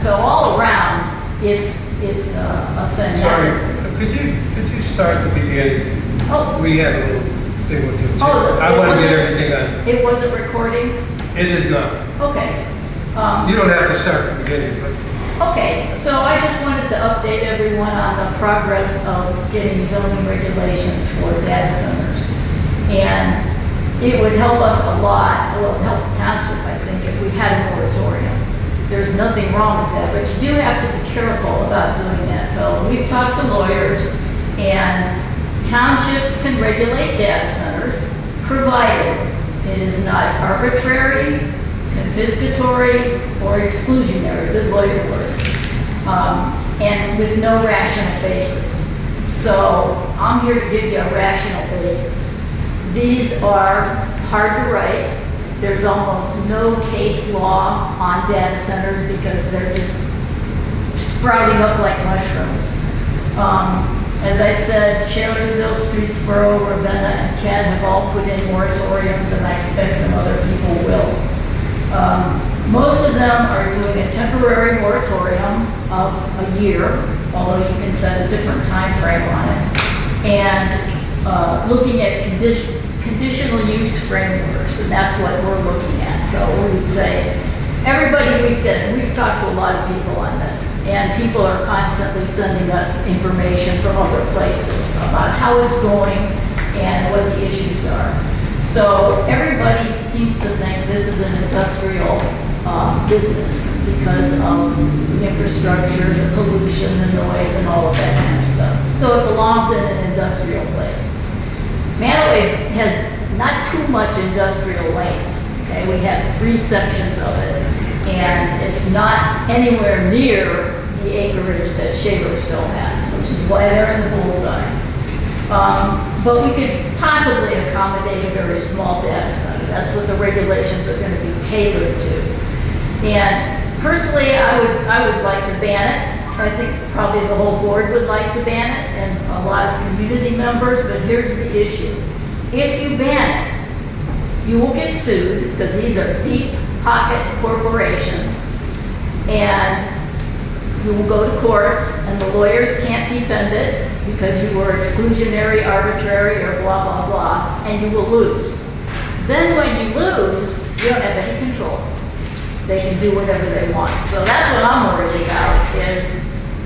So all around, it's a thing. Sorry, could you start the beginning? Oh. We had a little thing with you. Oh, I want to get everything on. It wasn't recording? It is not. Okay. You don't have to start from the beginning, but Okay, so I just wanted to update everyone on the progress of getting zoning regulations for data centers. And it would help us a lot, well, it would help the township, I think, if we had a moratorium. There's nothing wrong with that, but you do have to be careful about doing that. So we've talked to lawyers, and townships can regulate data centers, provided it is not arbitrary, confiscatory, or exclusionary, good lawyer words, and with no rational basis. So I'm here to give you a rational basis. These are hard to write. There's almost no case law on data centers because they're just sprouting up like mushrooms. As I said, Shalersville, Streetsboro, Ravenna, and Kent have all put in moratoriums, and I expect some other people will. Most of them are doing a temporary moratorium of a year, although you can set a different time frame on it, and looking at conditional use frameworks, and that's what we're looking at. So we would say, everybody we've talked to a lot of people on this, and people are constantly sending us information from other places about how it's going and what the issues are. So everybody seems to think this is an industrial business because of the infrastructure, the pollution, the noise, and all of that kind of stuff. So it belongs in an industrial place. Mantua has not too much industrial land. Okay, we have 3 sections of it, and it's not anywhere near the acreage that Shalersville has, which is why they're in the bullseye. But we could possibly accommodate a very small data center. That's what the regulations are going to be tailored to. And personally, I would like to ban it. I think probably the whole board would like to ban it, and a lot of community members, but here's the issue. If you ban it, you will get sued, because these are deep pocket corporations, and you will go to court, and the lawyers can't defend it because you were exclusionary, arbitrary, or blah, blah, blah, and you will lose. Then when you lose, you don't have any control. They can do whatever they want. So that's what I'm worried about, is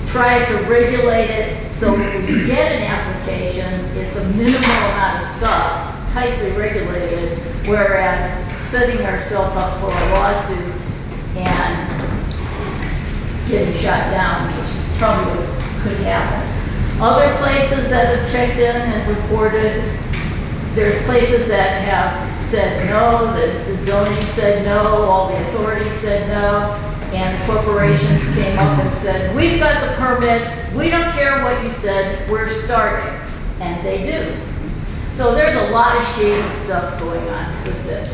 try to regulate it so if we get an application, it's a minimal amount of stuff, tightly regulated, whereas setting ourselves up for a lawsuit and getting shot down, which is probably what could happen. Other places that have checked in and reported, there's places that have said no, the zoning said no, all the authorities said no, and the corporations came up and said, we've got the permits, we don't care what you said, we're starting. And they do. So there's a lot of shady stuff going on with this.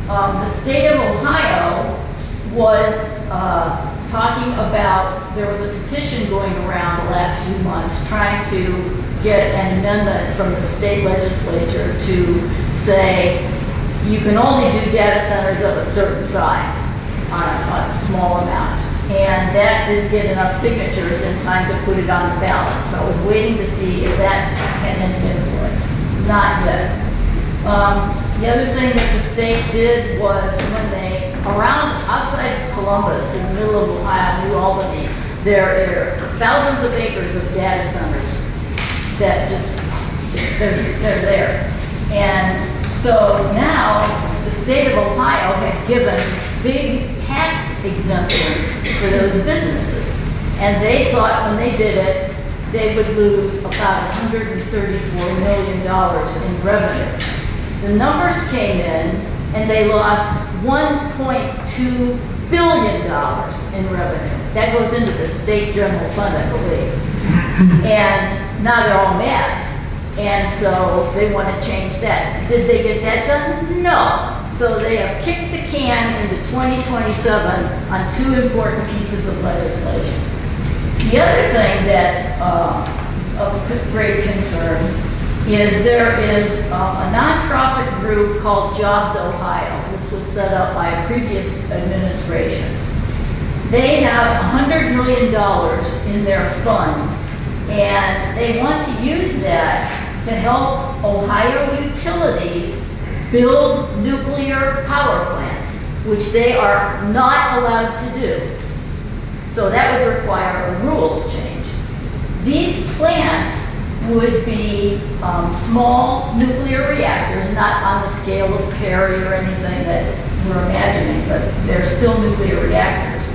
The state of Ohio was talking about, there was a petition going around the last few months trying to get an amendment from the state legislature to say you can only do data centers of a certain size on a small amount. And that didn't get enough signatures in time to put it on the ballot. So I was waiting to see if that had any influence. Not yet. The other thing that the state did was when they, outside of Columbus, in the middle of Ohio, New Albany, there are thousands of acres of data centers that just, they're there. And so now the state of Ohio had given big tax exemptions for those businesses. And they thought when they did it, they would lose about $134 million in revenue. The numbers came in and they lost $1.2 billion in revenue. That goes into the state general fund, I believe. And now they're all mad. And so they want to change that. Did they get that done? No. So they have kicked the can into 2027 on 2 important pieces of legislation. The other thing that's of great concern is there is a nonprofit group called Jobs Ohio. This was set up by a previous administration. They have $100 million in their fund, and they want to use that to help Ohio utilities build nuclear power plants, which they are not allowed to do. So that would require a rules change. These plants would be small nuclear reactors, not on the scale of Perry or anything that we're imagining, but they're still nuclear reactors.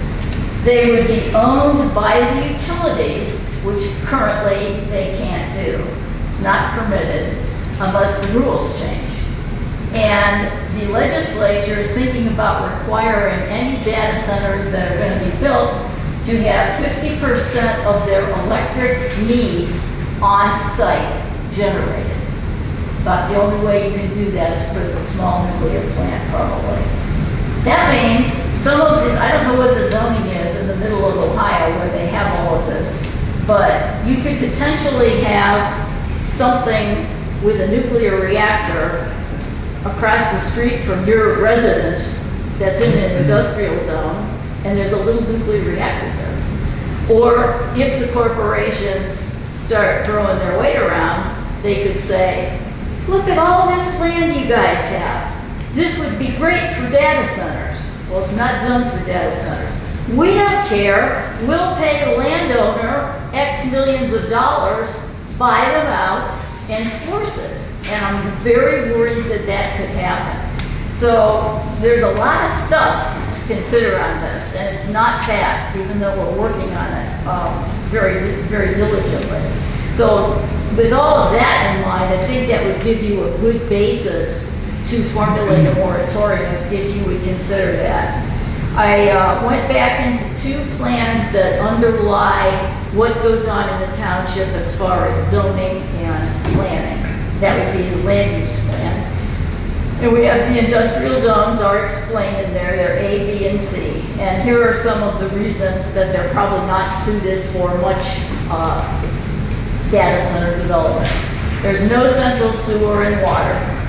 They would be owned by the utilities, which currently they can't do. It's not permitted unless the rules change. And the legislature is thinking about requiring any data centers that are going to be built to have 50% of their electric needs on-site generated. But the only way you can do that is with a small nuclear plant, probably. That means some of this, I don't know what the zoning is in the middle of Ohio where they have all of this, but you could potentially have something with a nuclear reactor across the street from your residence that's in an industrial zone, and there's a little nuclear reactor there. Or if the corporations start throwing their weight around, they could say, look at all this land you guys have. This would be great for data centers. Well, it's not zoned for data centers. We don't care. We'll pay the landowner X millions of dollars, buy them out, and force it. And I'm very worried that that could happen. So there's a lot of stuff to consider on this, and it's not fast, even though we're working on it very, very diligently. So with all of that in mind, I think that would give you a good basis to formulate a moratorium if you would consider that. I went back into two plans that underlie what goes on in the township as far as zoning and planning. That would be the land use plan. And we have the industrial zones are explained in there. They're A, B, and C. And here are some of the reasons that they're probably not suited for much data center development. There's no central sewer and water.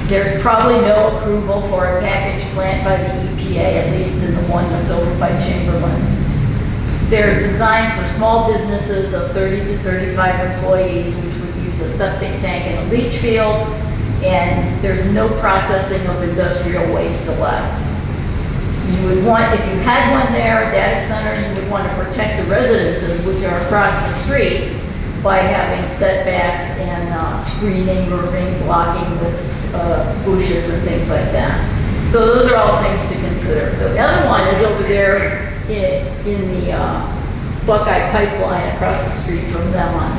There's probably no approval for a package plant by the EPA, at least in the one that's over by Chamberlain. They're designed for small businesses of 30 to 35 employees, which would use a septic tank and a leach field, and there's no processing of industrial waste allowed. You would want, if you had one there, a data center, you would want to protect the residences, which are across the street, by having setbacks and screening or ring blocking with bushes and things like that. So those are all things to consider. The other one is over there in the Buckeye Pipeline across the street from them on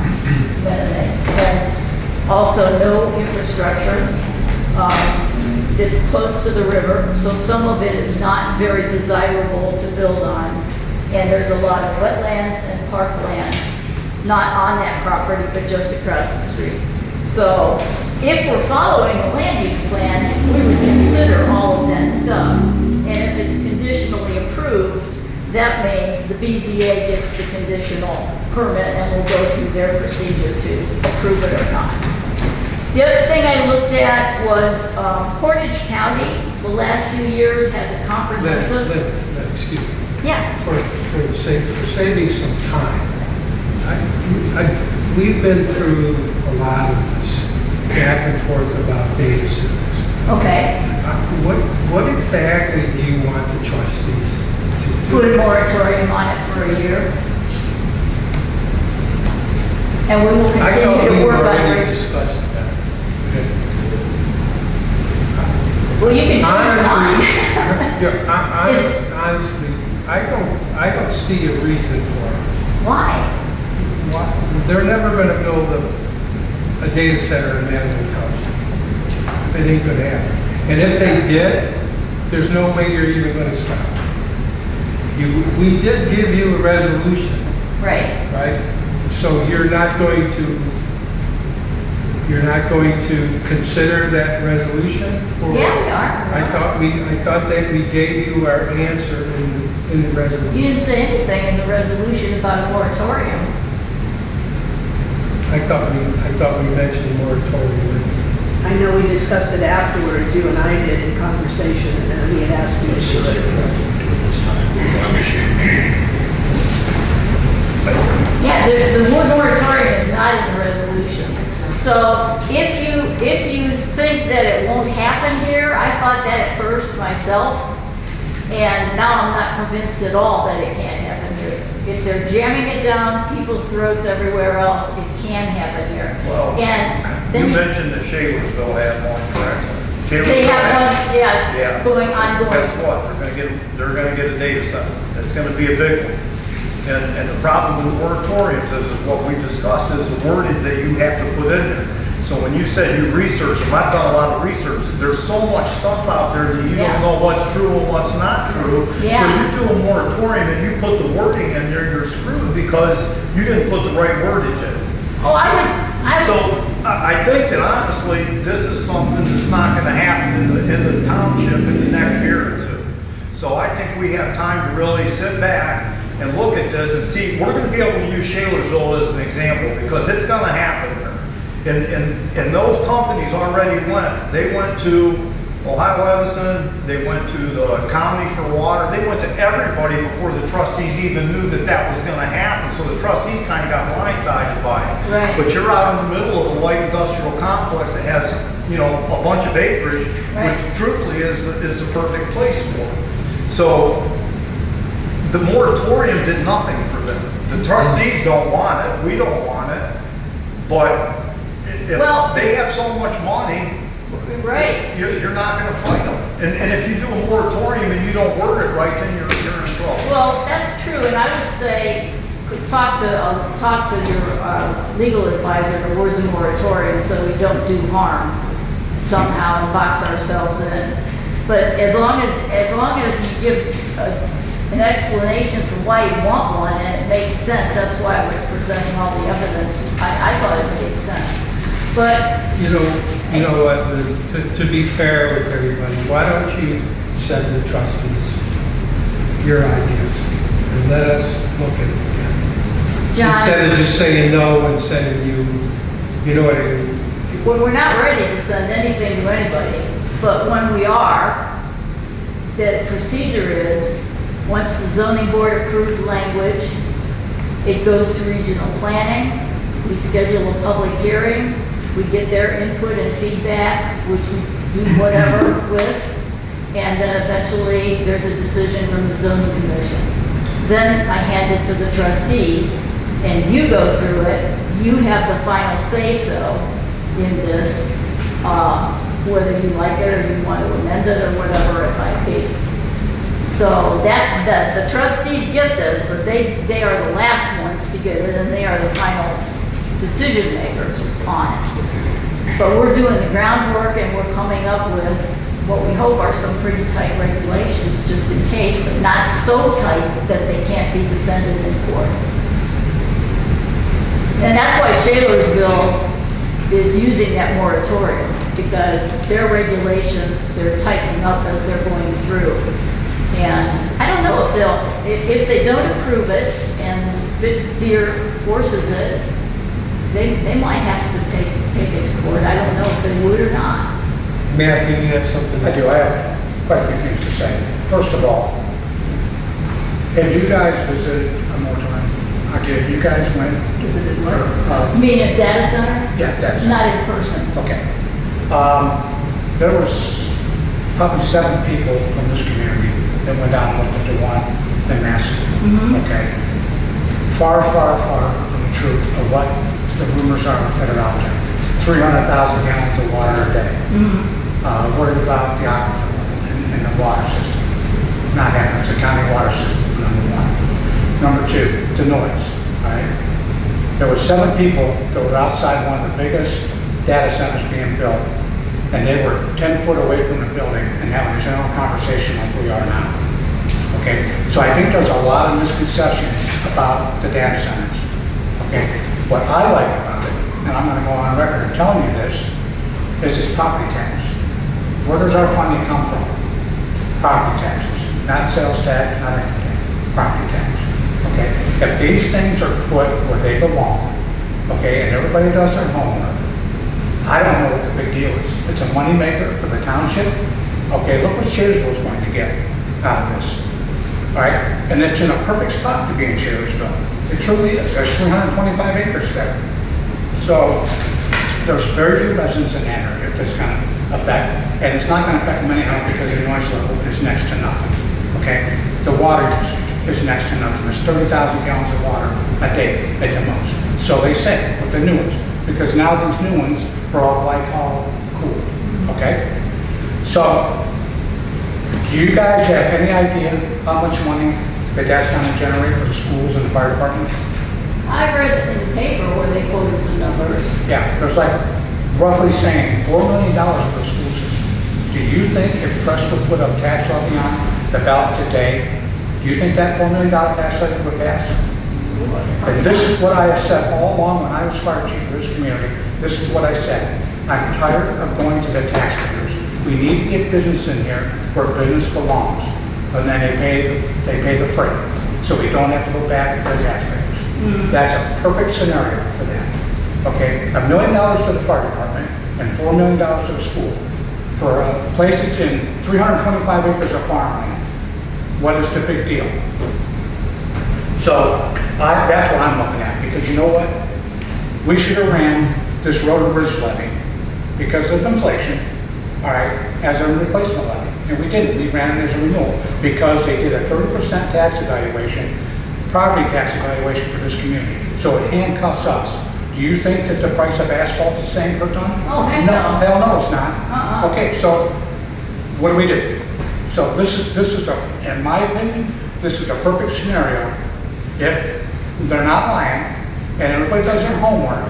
Mennonite. And also no infrastructure. It's close to the river, so some of it is not very desirable to build on. And there's a lot of wetlands and parklands, not on that property, but just across the street. So if we're following the land use plan, we would consider all of that stuff. And if it's conditionally approved, that means the BZA gets the conditional permit and will go through their procedure to approve it or not. The other thing I looked at was Portage County, the last few years, has a comprehensive... Excuse me. Yeah. For saving some time, we've been through a lot of this back and forth about data centers. Okay. What exactly do you want the trustees to do? Put a moratorium on it for a year. And we will continue to work on it. I thought we already discussed that. Okay. Well, you can change Honestly, I don't see a reason for it. Why? They're never going to build a data center in Mantua Township. It ain't going to happen. And if they did, there's no way you're even going to stop. We did give you a resolution. Right. Right? So you're not going to consider that resolution? Yeah, we are. I thought that we gave you our answer in the resolution. You didn't say anything in the resolution about a moratorium. I thought we mentioned moratorium. I know we discussed it afterward, you and I did in conversation, and then he had asked me to do it. this time. I'm ashamed. Yeah, the word moratorium is not in the resolution. So if you think that it won't happen here, I thought that at first myself, and now I'm not convinced at all that it can't happen here. If they're jamming it down people's throats everywhere else, it can happen here. Well, And then you mentioned that Shaler'sville had one, correct? they have one, yeah, Yeah. it's going ongoing. Guess what? They're gonna get a data center. It's gonna be a big one. And the problem with moratoriums is what we discussed is the wording that you have to put in there. So when you said you research them, I've done a lot of research. There's so much stuff out there that you Yeah. don't know what's true and what's not true. Yeah. So you do a moratorium and you put the wording in there, you're screwed because you didn't put the right wordage in. Oh, I would, So I think that honestly, this is something that's not gonna happen in the township in the next year or two. So I think we have time to really sit back and look at this and see, we're gonna be able to use Shaler'sville as an example because it's gonna happen there. And those companies already went. They went to Ohio Edison, they went to the county for water, they went to everybody before the trustees even knew that that was gonna happen. So the trustees kind of got blindsided by it. Right. But you're out in the middle of a light industrial complex that has, you know, a bunch of acreage, Right. which truthfully is a perfect place for it. So the moratorium did nothing for them. The trustees don't want it, we don't want it, but Well, if they have so much money, right. you're not gonna fight them. And if you do a moratorium and you don't word it right, then you're in trouble. Well, that's true, and I would say, talk to your legal advisor to word the moratorium so we don't do harm somehow and box ourselves in. But as long as you give an explanation for why you want one and it makes sense, that's why I was presenting all the evidence. I thought it made sense. But You know what, to be fair with everybody, why don't you send the trustees your ideas and let us look at it again? John, Instead of just saying no and sending you know what I mean? well, we're not ready to send anything to anybody, but when we are, the procedure is, once the zoning board approves language, it goes to regional planning, we schedule a public hearing, we get their input and feedback, which we do whatever with, and then eventually there's a decision from the zoning commission. Then I hand it to the trustees, and you go through it, you have the final say-so in this, whether you like it or you want to amend it or whatever it might be. So that's, the trustees get this, but they are the last ones to get it, and they are the final decision makers on it. But we're doing the groundwork and we're coming up with what we hope are some pretty tight regulations just in case, but not so tight that they can't be defended in court. And that's why Shaler'sville is using that moratorium, because their regulations, they're tightening up as they're going through. And I don't know if they don't approve it and Big Deer forces it, they might have to take it to court. I don't know if they would or not. Matthew, you have something? I do. I have quite a few things to say. First of all, if you guys visited a moratorium, okay, if you guys went, Visited what? You mean a data center? yeah, that's Not in person. okay. There was probably 7 people from this community that went down and looked at the one in Massey. Okay, far, far, far from the truth of what the rumors are that are out there. 300,000 gallons of water a day. Worried about the aquifer level in the water system. Not happening. It's a county water system, number 1. Number 2, the noise. Right? There were 7 people that were outside one of the biggest data centers being built, and they were 10 foot away from the building and having a general conversation like we are now. Okay? So I think there's a lot of misconception about the data centers. Okay? What I like about it, and I'm going to go on record of telling you this, is this property tax. Where does our funding come from? Property taxes. Not sales tax, not income tax. Property tax. Okay? If these things are put where they belong, okay, and everybody does their homework, I don't know what the big deal is. It's a moneymaker for the township. Okay, look what Shaler'sville's going to get out of this. all right? And it's in a perfect spot to be in Shalersville. It truly is. There's 325 acres there. So there's very few residents in that area that's going to affect, and it's not going to affect them anyhow because the noise level is next to nothing, okay? The water usage is next to nothing. There's 30,000 gallons of water a day at the most. So they say with the new ones, because now these new ones are all glycol cool, okay? So do you guys have any idea how much money that's going to generate for the schools and the fire department? I read in the paper where they quoted some numbers. Yeah, there's like roughly saying $4 million for the school system. Do you think if Crestwood put up tax levy on the ballot today, do you think that $4 million tax levy would pass? And this is what I have said all along when I was fire chief of this community. This is what I said. I'm tired of going to the taxpayers. We need to get business in here where business belongs. And then they pay the freight. So we don't have to go back to the taxpayers. That's a perfect scenario for that. Okay, $1 million to the fire department and $4 million to the school for a place that's in 325 acres of farmland. What is the big deal? So that's what I'm looking at, because you know what? We should have ran this road and bridge levy because of inflation, all right, as a replacement levy. And we didn't. We ran it as a renewal because they did a 30% tax evaluation, property tax evaluation for this community. So it handcuffs us. Do you think that the price of asphalt's the same per ton? Oh, heck no. no. Hell no, it's not. Okay, so what do we do? So this is in my opinion, this is a perfect scenario. If they're not lying and everybody does their homework,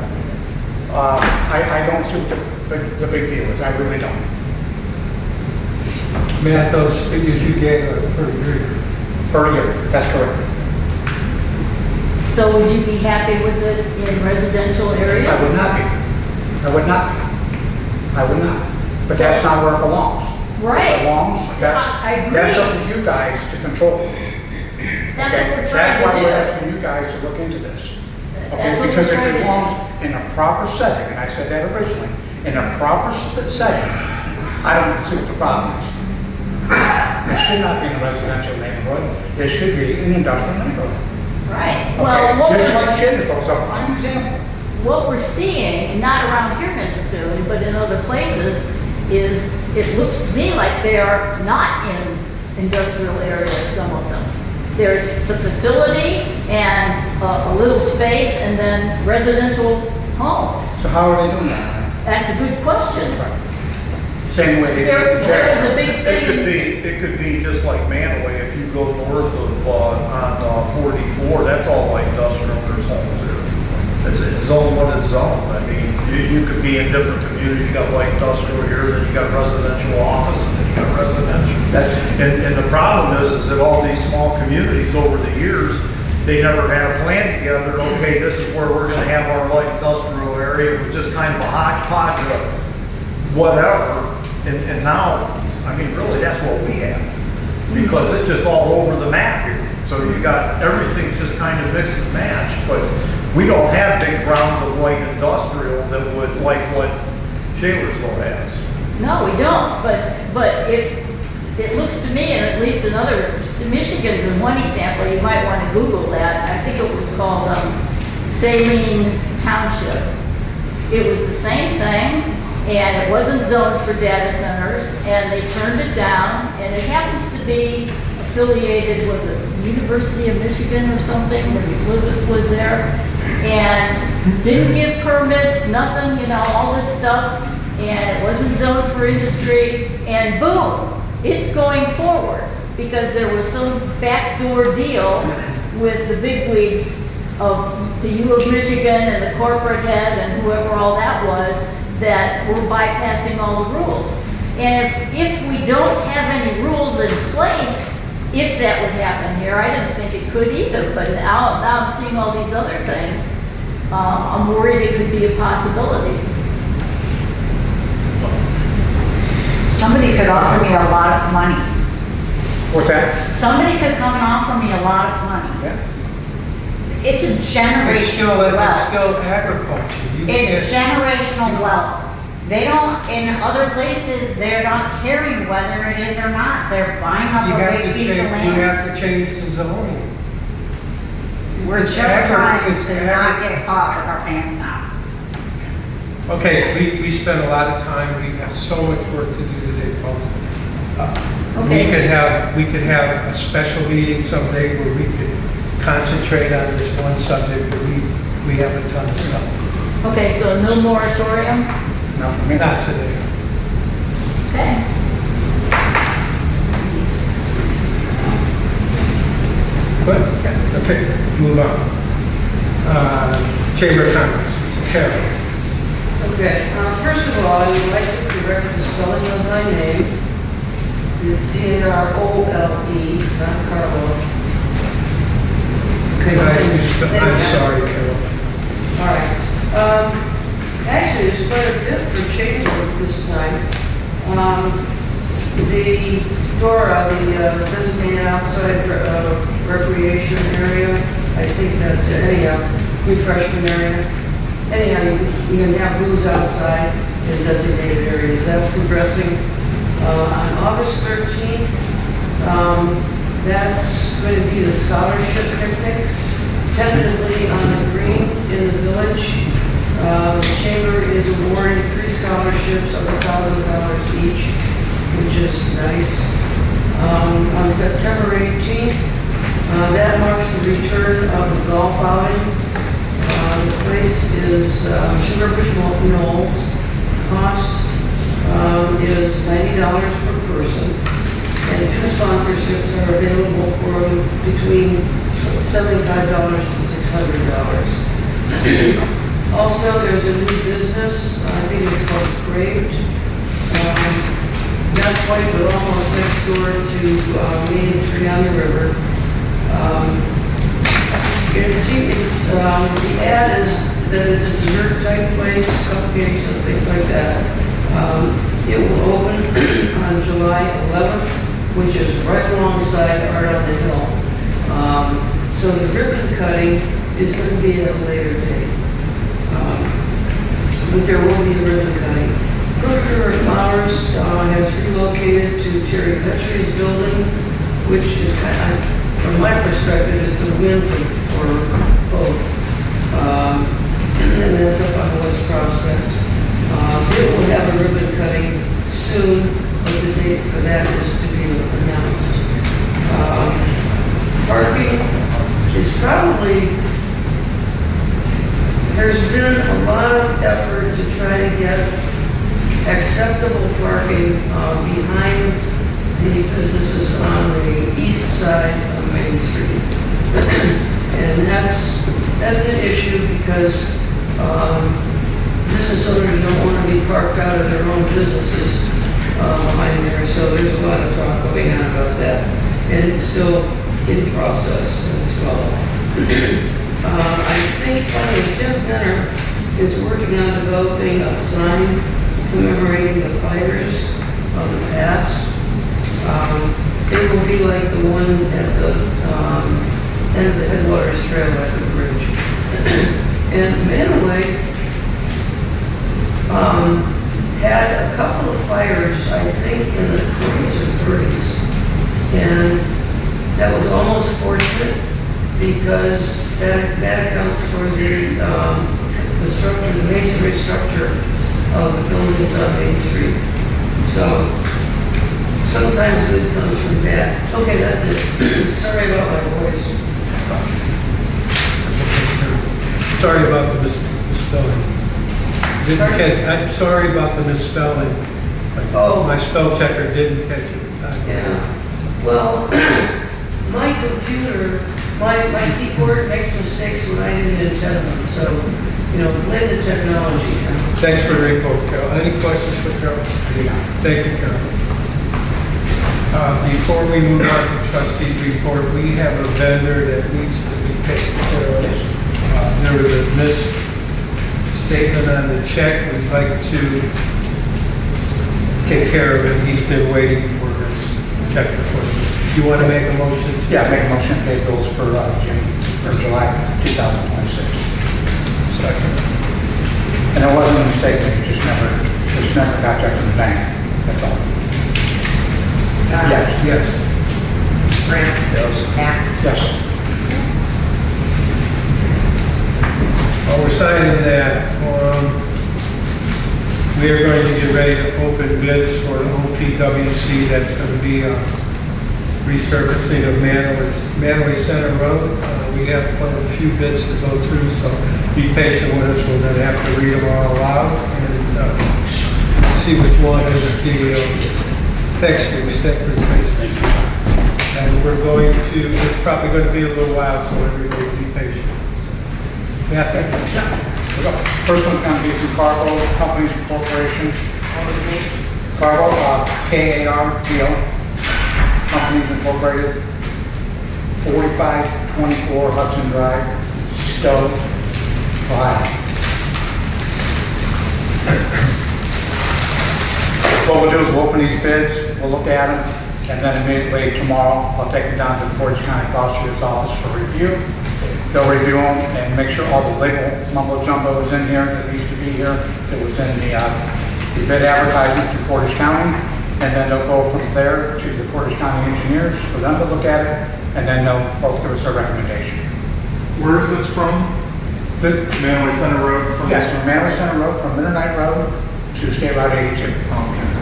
I don't see what the big deal is. I really don't. Matt, those figures you gave are per year. Per year, that's correct. So would you be happy with it in residential areas? I would not be. I would not be. I would not. But that's not where it belongs. Right. It belongs, I agree. that's up to you guys to control. That's Okay? what we're That's trying why to we're do. asking you guys to look into this. That's Okay, what because we're it trying to do. belongs in a proper setting, and I said that originally, in a proper setting, I don't see what the problem is. It should not be in a residential neighborhood, it should be in an industrial neighborhood. Right. Okay, Well, just like Shadysville, is a prime example. what we're seeing, not around here necessarily, but in other places, is it looks to me like they are not in industrial areas, some of them. There's the facility and a little space and then residential homes. So how are they doing that? That's a good question. Right. Same way they do it in There is a Shadysville. big It could be just like Mantua, if you go north of, on 44, that's all like industrial, there's homes there. It's zone what it's zone. I mean, you could be in different communities, you got light industrial here, then you got residential office, and then you got residential. And the problem is that all these small communities over the years, they never had a plan together. Okay, this is where we're gonna have our light industrial area. It was just kind of a hodgepodge of whatever. And now, I mean, really, that's what we have. Because it's just all over the map here. So you got, everything's just kind of mix and match. But we don't have big grounds of light industrial that would, like what Shalersville has. No, we don't, but if, it looks to me, and at least another, Michigan's in one example, you might want to Google that. I think it was called Mantua Township. It was the same thing, and it wasn't zoned for data centers, and they turned it down, and it happens to be affiliated, was it University of Michigan or something, was there, and didn't give permits, nothing, you know, all this stuff, and it wasn't zoned for industry, and boom, it's going forward, because there was some backdoor deal with the bigwigs of the U of Michigan and the corporate head and whoever all that was, that were bypassing all the rules. And if we don't have any rules in place, if that would happen here, I didn't think it could either, but now I'm seeing all these other things, I'm worried it could be a possibility. Somebody could offer me a lot of money. What's that? Somebody could come and offer me a lot of money. Yeah. It's a It's generational still wealth. agriculture. You It's can't- generational wealth. They don't, in other places, they're not caring whether it is or not. They're buying up You a have to big piece of change, you land. have to change the zoning. We're It's just trying it's to not agri- get caught with our pants down. Okay, we spent a lot of time, we have so much work to do today, folks. Okay. We could have a special meeting someday where we could concentrate on this one subject, but we have a ton of stuff. Okay, so no moratorium? Not for me. Not today. Okay. But, okay, move on. Chamber of Commerce, Carol. Okay, first of all, I would like to correct the spelling of my name. It's C-A-R-O-L-E, not Carlo. Could I, I'm sorry, Carol. All right. Actually, there's quite a bit for chamber this time. The DORA, the designated outside recreation area, I think that's it. Anyhow, refreshment area. Anyhow, you can have booze outside in designated areas. That's progressing. On August 13th, that's going to be the scholarship picnic, tentatively on the green in the village. The chamber is awarding 3 scholarships of $1,000 each, which is nice. On September 18th, that marks the return of the golf outing. The place is Sugarbush Knolls. Cost is $90 per person, and 2 sponsorships are available for between $75 to $600. Also, there's a new business, I think it's called Craved. Not quite, but almost next door to Main Street on the river. The ad is that it's a dessert type place, cupcakes and things like that. It will open on July 11th, which is right alongside Art on the Hill. So the ribbon cutting is going to be at a later date. But there will be a ribbon cutting. River Flowers has relocated to Terry Petry's building, which is kind of, from my perspective, it's a win for both. And that's up on West Prospect. It will have a ribbon cutting soon, but the date for that is to be announced. Parking is probably, there's been a lot of effort to try to get acceptable parking behind the businesses on the east side of Main Street. And that's an issue because business owners don't want to be parked out of their own businesses behind there, so there's a lot of talk going on about that. And it's still in process, it's slow. I think finally Tim Benner is working on developing a sign commemorating the fighters of the past. It will be like the one at the end of the Headwaters Trail at the bridge. And Mantua had a couple of fires, I think, in the 20s or 30s. And that was almost fortunate because that accounts for the structure, the masonry structure of the buildings on Main Street. So sometimes good comes from bad. Okay, that's it. Sorry about my voice. Sorry about the misspelling. I'm sorry about the misspelling. Oh. My spell checker didn't catch it. Yeah. Well, my computer, my keyboard makes mistakes when I didn't intend them. So, blame the technology. Thanks for the report, Carol. Any questions for Carol? Thank you, Carol. Before we move on to trustees report, we have a vendor that needs to be taken care of. There was a misstatement on the check. We'd like to take care of it. He's been waiting for his check for us. You want to make a motion? Yeah, make a motion to pay bills for July 2026. Second. And it wasn't a mistake, it just never, it just never got that from the bank, that's all. Yes, Yes. Brent, Yes. Pat, yes. While we're signing that, we are going to get ready to open bids for an OPWC that's going to be resurfacing of Mantua Center Road. We have quite a few bids to go through, so be patient with us. We're going to have to read them all aloud and see which one is the text we stick for the face. And we're going to, it's probably going to be a little while, so everybody be patient. Matthew? Here we go. First one's going to be from Cargo Companies Incorporation. Cargo, K-A-R-G-O, Companies Incorporated, 4524 Hudson Drive, Stowe, Ohio. What we'll do is we'll open these bids, we'll look at them, and then immediately tomorrow, I'll take them down to the Portage County Prosecutor's Office for review. They'll review them and make sure all the legal mumbo jumbo is in here that needs to be here, that was in the bid advertisement to Portage County, and then they'll go from there to the Portage County engineers for them to look at it, and then they'll both give us their recommendation. Where is this from? Mantua Center Road? Yes, from Mantua Center Road, from Midnight Road to State Route 82.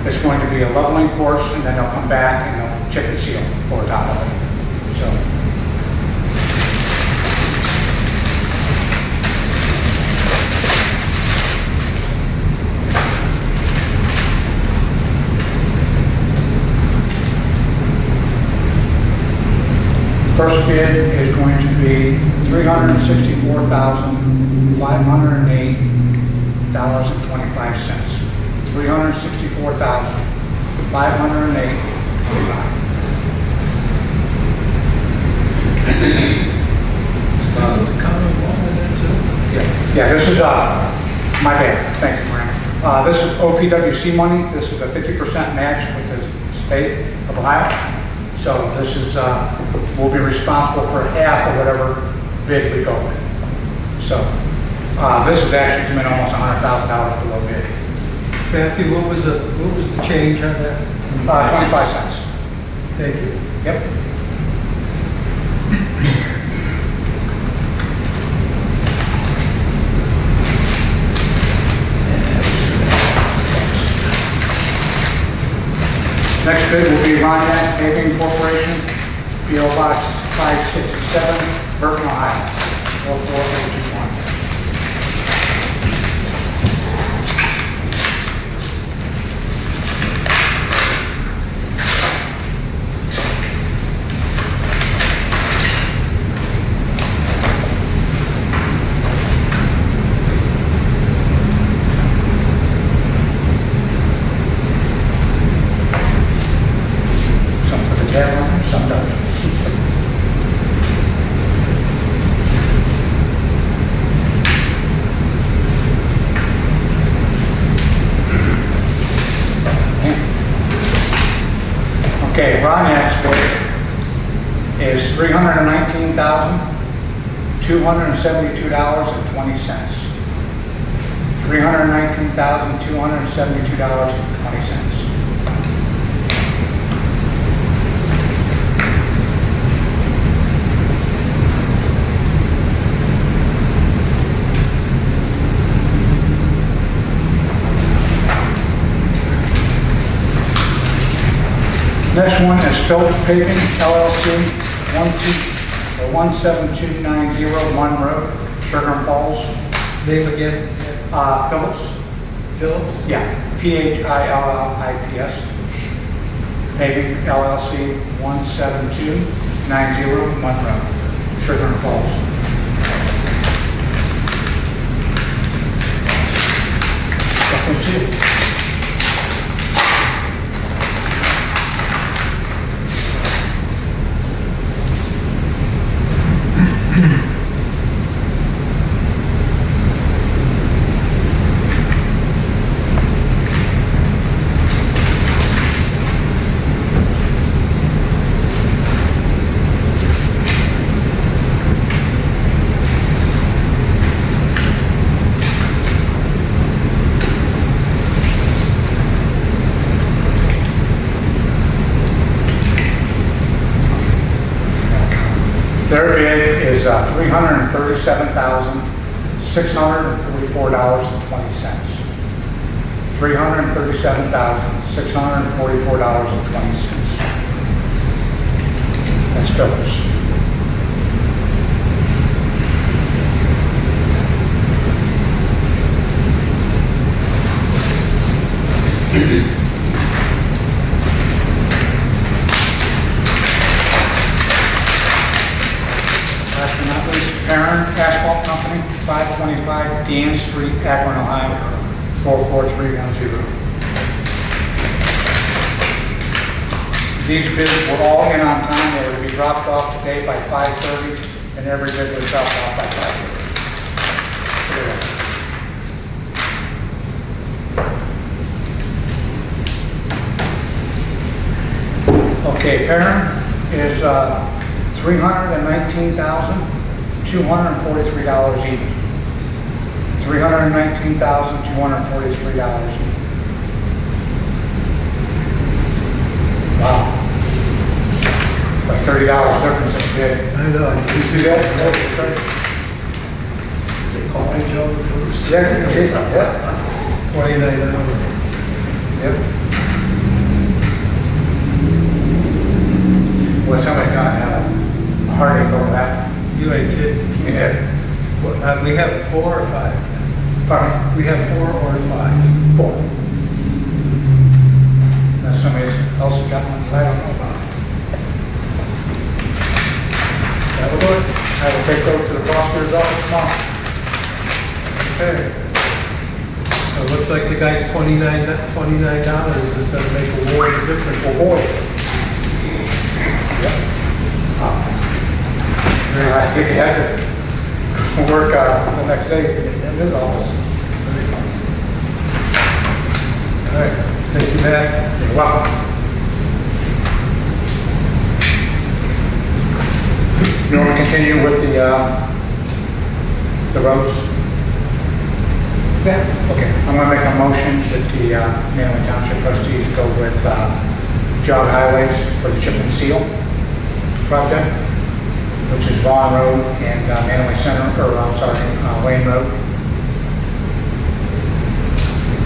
It's going to be a leveling course, and then they'll come back and they'll chip and seal over top of it. So. First bid is going to be $364,508.25. $364,508.25. Yeah, this is, my bad, thank you, Graham. This is OPWC money. This is a 50% match with the state of Ohio. So this is, we'll be responsible for half of whatever bid we go with. So this is actually coming almost $100,000 below bid. Matthew, what was the change on that? 25 cents. Thank you. Yep. Next bid will be Roniak Paving Corporation, P.O. Box 567, Burton, Ohio, 44821. Some put the tab on, some don't. Okay, Roniak's bid is $319,272.20. $319,272.20. Next one is Phillips Paving LLC, 17290 Road, Sugar Falls. Name again? Phillips, Phillips? yeah, Phillips. Paving LLC, 17290 Road, Sugar Falls. Welcome to see you. $337,644.20. $337,644.20. That's Phillips. Last but not least, Perrin Asphalt Company, 525 Dan Street, Akron, Ohio, 44310. These bids were all in on time. They were to be dropped off today by 5:30, and every bid was dropped off by 5:30. Okay, Perrin is $319,243 even. $319,243 even. Wow. Like $30 difference in bid. I know. You see that? They call me Joe the first. Yeah, yeah. 29 hours. Yep. Well, somebody's gonna have a heartache over that. You ain't kidding. Yeah. We have 4 or 5. Pardon? We have 4 or 5. 4. Now somebody else has got one that I don't know about. That will do it. I will take those to the prosecutor's office tomorrow. Okay. So it looks like the guy $29 is going to make a world of difference. Oh boy. Yep. I think he had to work the next day in his office. All right. Thank you, Matt. You're welcome. You want to continue with the roads? Yeah. Okay. I'm going to make a motion that the Mantua Township Trustees go with Jog Highways for the chip and seal project, which is Vaughn Road and Mantua Center, or I'm sorry, Wayne Road,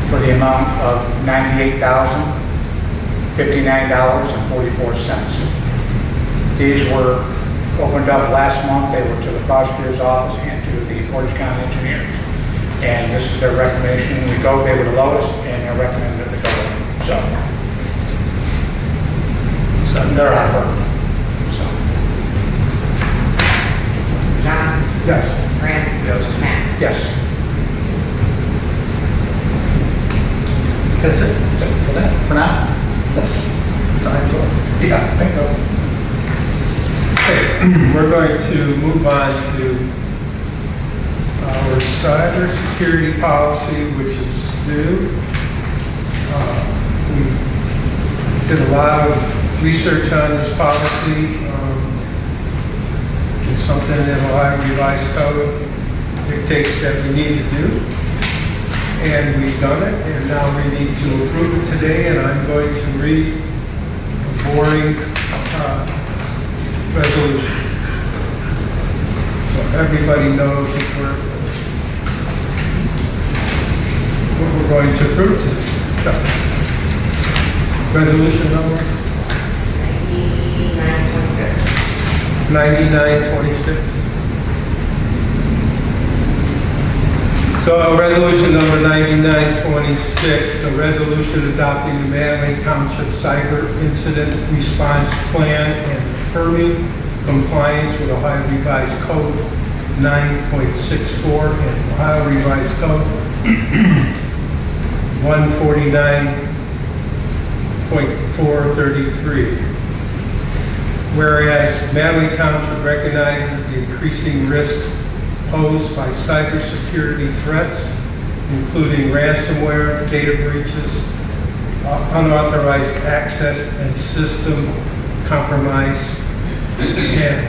for the amount of $98,059.44. These were opened up last month. They were to the prosecutor's office and to the Portage County engineers. And this is their recommendation. They were the lowest, and they're recommended that they go. So they're hard work. So. John, Yes. Fran, Yes. Matt. Yes. That's it. That's it for that. For now. Time to go. Yeah. Bingo. Okay. We're going to move on to our cybersecurity policy, which is due. We did a lot of research on this policy. It's something in the Ohio Revised Code dictates that we need to do. And we've done it, and now we need to approve it today, and I'm going to read a boring resolution. So everybody knows what we're going to approve today. So, resolution number 9926. So resolution number 9926, a resolution adopting the Mantua Township Cyber Incident Response Plan and affirming compliance with Ohio Revised Code 9.64 and Ohio Revised Code 149.433. Whereas Mantua Township recognizes the increasing risk posed by cybersecurity threats, including ransomware, data breaches, unauthorized access and system compromise. And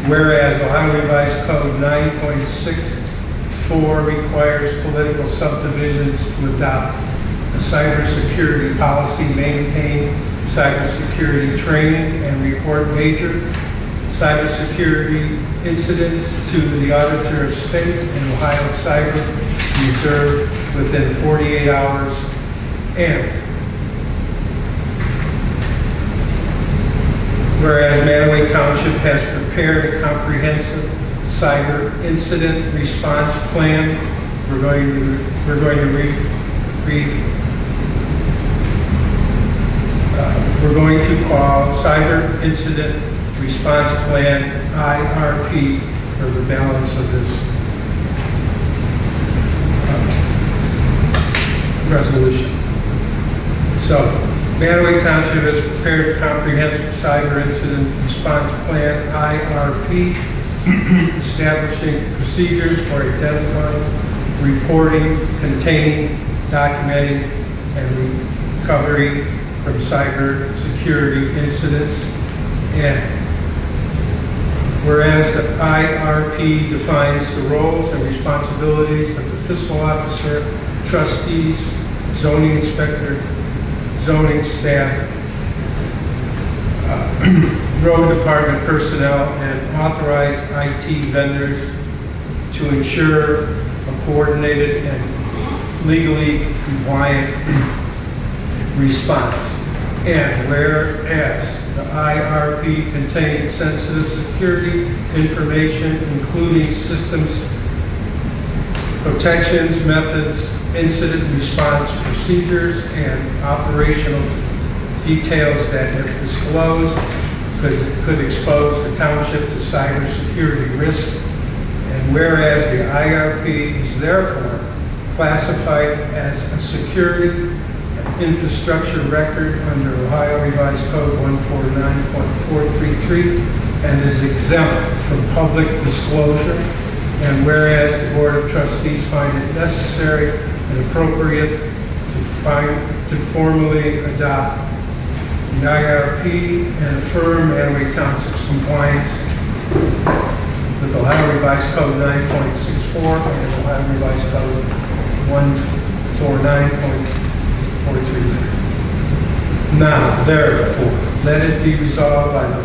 whereas Ohio Revised Code 9.64 requires political subdivisions to adopt a cybersecurity policy, maintain cybersecurity training, and report major cybersecurity incidents to the Auditor of State and Ohio Cyber Reserve within 48 hours, and whereas Mantua Township has prepared a comprehensive cyber incident response plan, we're going to call Cyber Incident Response Plan IRP for the balance of this resolution. So, Mantua Township has prepared a comprehensive cyber incident response plan IRP, establishing procedures for identifying, reporting, containing, documenting, and recovery from cyber security incidents. And whereas the IRP defines the roles and responsibilities of the fiscal officer, trustees, zoning inspector, zoning staff, road department personnel, and authorized IT vendors to ensure a coordinated and legally compliant response. And whereas the IRP contains sensitive security information, including systems, protections, methods, incident response procedures, and operational details that, if disclosed, could expose the township to cybersecurity risk. And whereas the IRP is therefore classified as a security infrastructure record under Ohio Revised Code 149.433 and is exempt from public disclosure. And whereas the Board of Trustees find it necessary and appropriate to formally adopt the IRP and affirm Mantua Township's compliance with Ohio Revised Code 9.64 and Ohio Revised Code 149.433. Now, therefore, let it be resolved by the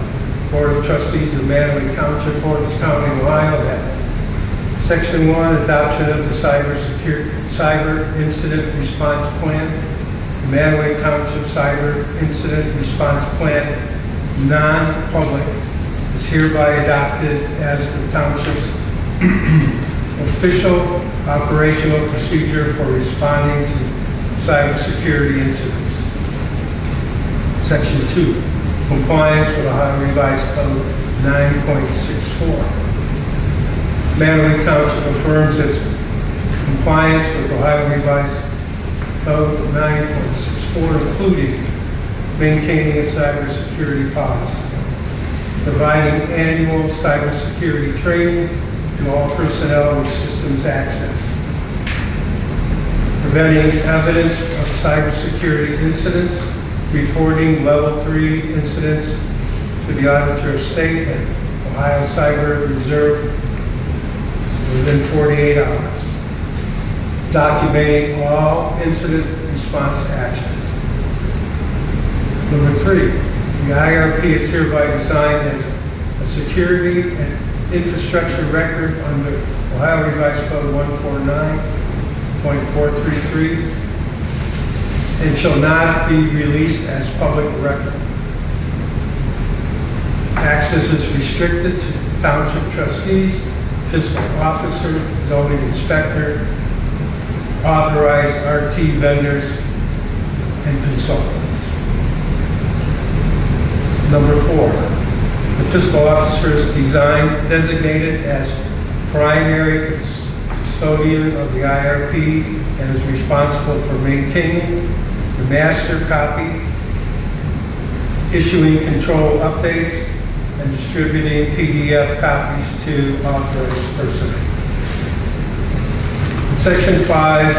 Board of Trustees of Mantua Township, Portage County, Ohio, that Section 1, adoption of the Cyber Incident Response Plan. The Mantua Township Cyber Incident Response Plan, non-public, is hereby adopted as the township's official operational procedure for responding to cybersecurity incidents. Section 2, compliance with Ohio Revised Code 9.64. Mantua Township affirms its compliance with Ohio Revised Code 9.64, including maintaining a cybersecurity policy, providing annual cybersecurity training to all personnel with systems access, preventing evidence of cybersecurity incidents, reporting level 3 incidents to the Auditor of State and Ohio Cyber Reserve within 48 hours, documenting all incident response actions. Number 3, the IRP is hereby designed as a security and infrastructure record under Ohio Revised Code 149.433 and shall not be released as public record. Access is restricted to township trustees, fiscal officer, zoning inspector, authorized RT vendors, and consultants. Number 4, the fiscal officer is designated as primary custodian of the IRP and is responsible for maintaining the master copy, issuing control updates, and distributing PDF copies to authorized personnel. Section 5,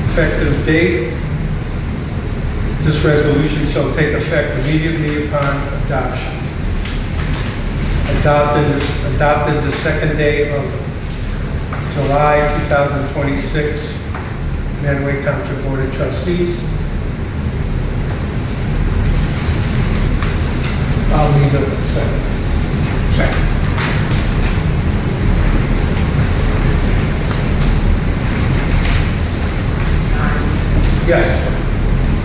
effective date. This resolution shall take effect immediately upon adoption. Adopted the second day of July 2026, Mantua Township Board of Trustees. I'll leave it at second. Second. Yes.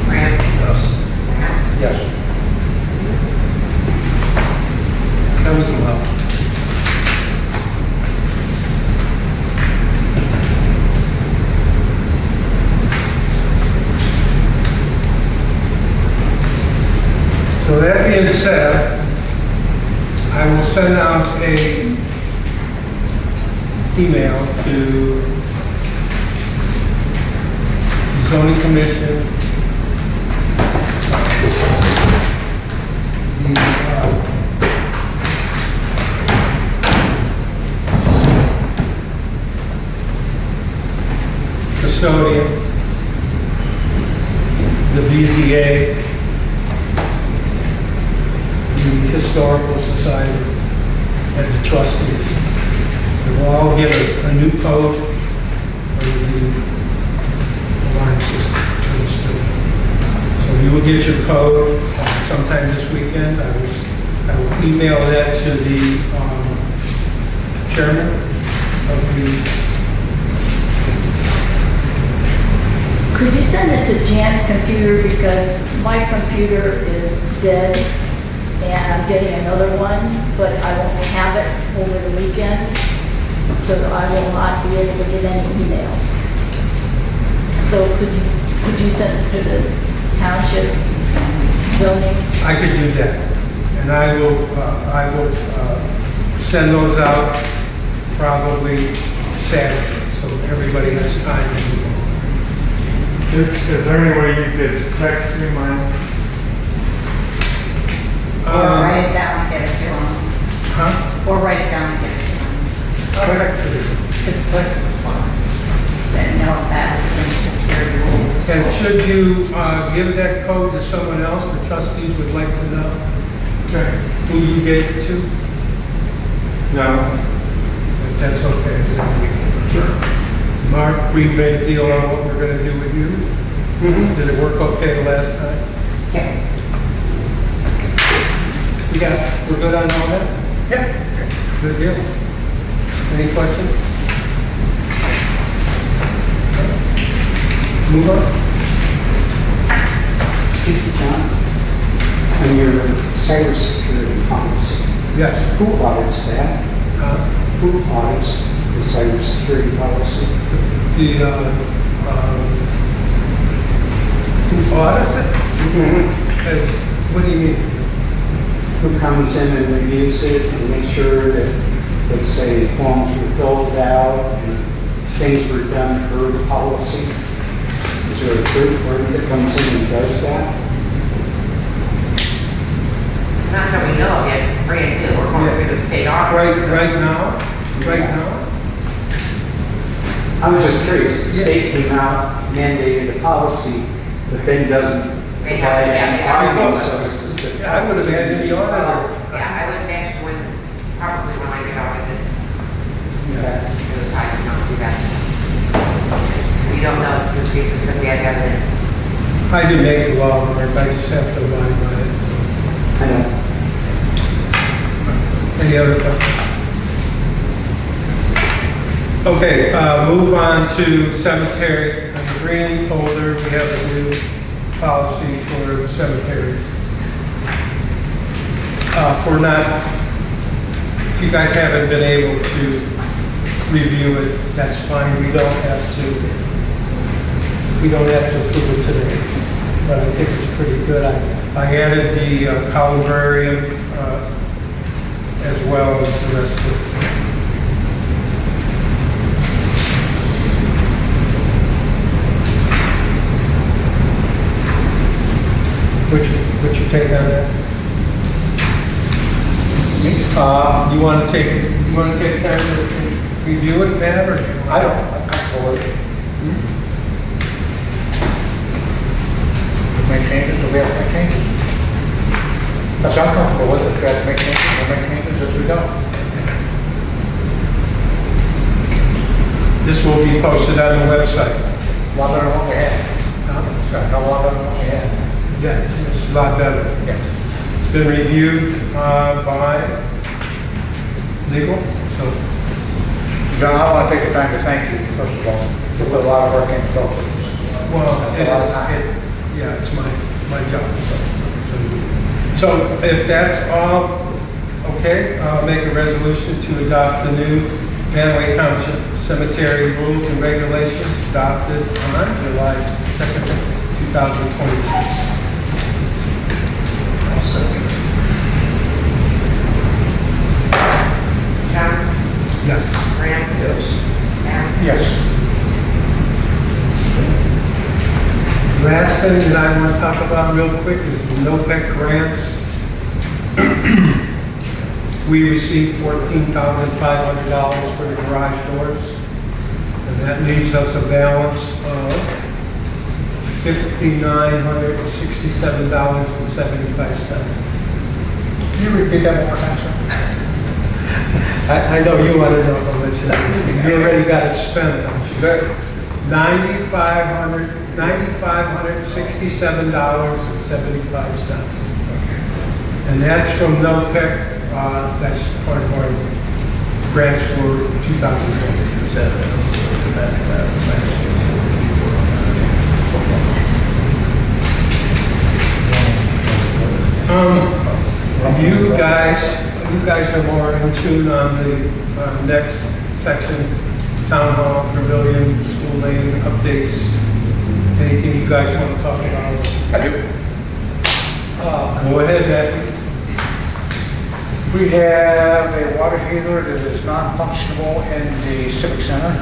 Graham, Yes. Yes. That was a mouth. So that being said, I will send out a email to zoning commission, the custodian, the BZA, the Historical Society, and the trustees. And we'll all get a new code for the alarm system for this building. So you will get your code sometime this weekend. I will email that to the chairman of the. Could you send it to Jan's computer, because my computer is dead and I'm getting another one, but I won't have it over the weekend, so I will not be able to get any emails. So could you send it to the township zoning? I could do that, and I will send those out probably Saturday, so everybody has time to do them. Is there any way you could text me mine? or write it down and get it to them. Huh? Or write it down and get it to them. I'll text it. Text is fine. Then know if that was in security rules. And should you give that code to someone else, the trustees would like to know Okay. who you gave it to? No. If that's okay. Sure. Mark, we made a deal on what we're gonna do with you. Did it work okay the last time? Yeah. We're good on all that? Yep. Good deal. Any questions? Move on. Excuse me, John. On your cybersecurity policy, Yes. who audits that? Who audits the cybersecurity policy? The, who audits it? As, what do you mean? Who comes in and reviews it and makes sure that, let's say, forms were filled out and things were done per the policy? Is there a third party that comes in and does that? Not that we know of yet, it's brand new, we're going through the state audit. Right now? I was just curious, the state came out, mandated the policy, but then doesn't They have provide to- any yeah, they audio have to. services. that- I would have had the auditor. Yeah, I would imagine when, probably when I get audited, Okay. it was probably not too bad. We don't know, because we just said we had evidence. I didn't make the law, Mark, I just have to abide by it. I know. Any other questions? Okay, move on to cemetery. On the green folder, we have a new policy for cemeteries. If you guys haven't been able to review it, that's fine. We don't have to approve it today, but I think it's pretty good. I added the columbarium as well as the rest of it. What's your take on that? You want to take time to review it, Matt, or? I don't, I'm comfortable with it. Make changes, if we have to make changes. That's what I'm comfortable with, if we have to make changes, we'll make changes as we go. This will be posted on the website. A lot better than what we had. Huh? Sorry, a lot better than what we had. Yeah, it's a lot better. Yeah. It's been reviewed by legal, so. John, I want to take the time to thank you, first of all, for a lot of work into both of this. Well, That's a lot of time. yeah, it's my job, so if that's all, okay, I'll make a resolution to adopt the new Mantua Township Cemetery Rules and Regulations adopted on July 2nd, 2026. I'll second. John? Yes. Graham? Yes. Al? Yes. Last thing that I want to talk about real quick is the NOPEC grants. We received $14,500 for the garage doors, and that leaves us a balance of $5,967.75. Can you repeat that one more time, sir? I know you want to know how much it is. You already got it spent, don't you? $9,567.75. And that's from NOPEC, that's part of our grants for 2020. You guys are more in tune on the next section, town hall, pavilion, school lane updates. Anything you guys want to talk about? I do. Go ahead, Matthew. We have a water heater that is non-functional in the Civic Center.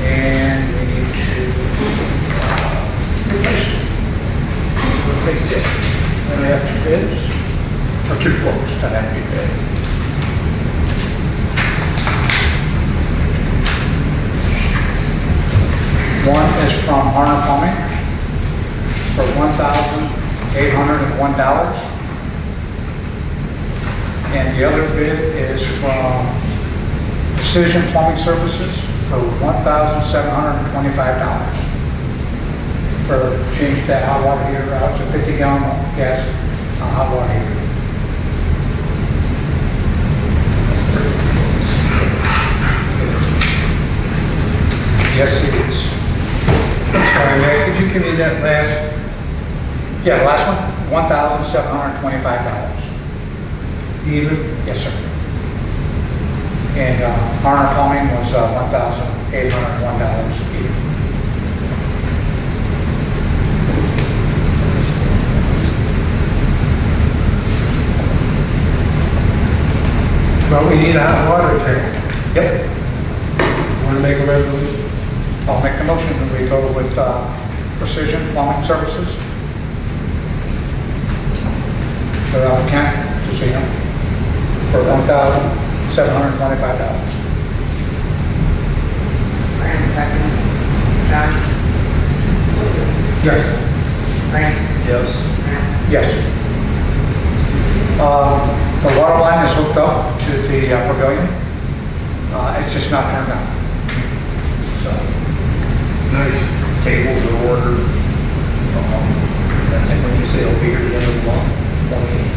And we need to replace it. Replace it. And we have two bids, or two quotes that have to be bid. One is from Harner Plumbing for $1,801. And the other bid is from Precision Plumbing Services for $1,725. For change that hot water heater out, it's a 50-gallon gas hot water heater. Yes, it is. Sorry, Matt, could you give me that last? Yeah, the last one, $1,725. Even? Yes, sir. And Harner Plumbing was $1,801 even. Well, we need a hot water tank. Yep. Want to make a resolution? I'll make the motion that we go with Precision Plumbing Services. They're out of Kent, Casino, for $1,725. Graham, second. John? Yes. Graham? Yes. Graham? Yes. The water line is hooked up to the pavilion. It's just not turned on. So, Nice. Tables are ordered. I think when you say it'll be here at the end of the month,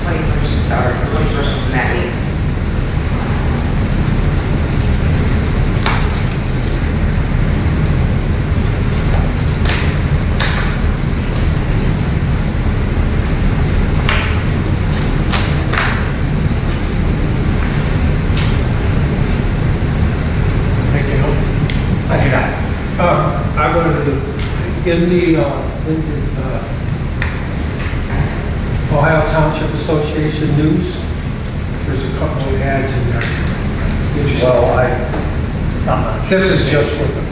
21st, or first person from that week. Thank you. I do not. I wanted to, in the Ohio Township Association news, there's a couple of ads in there. well, This is just for them.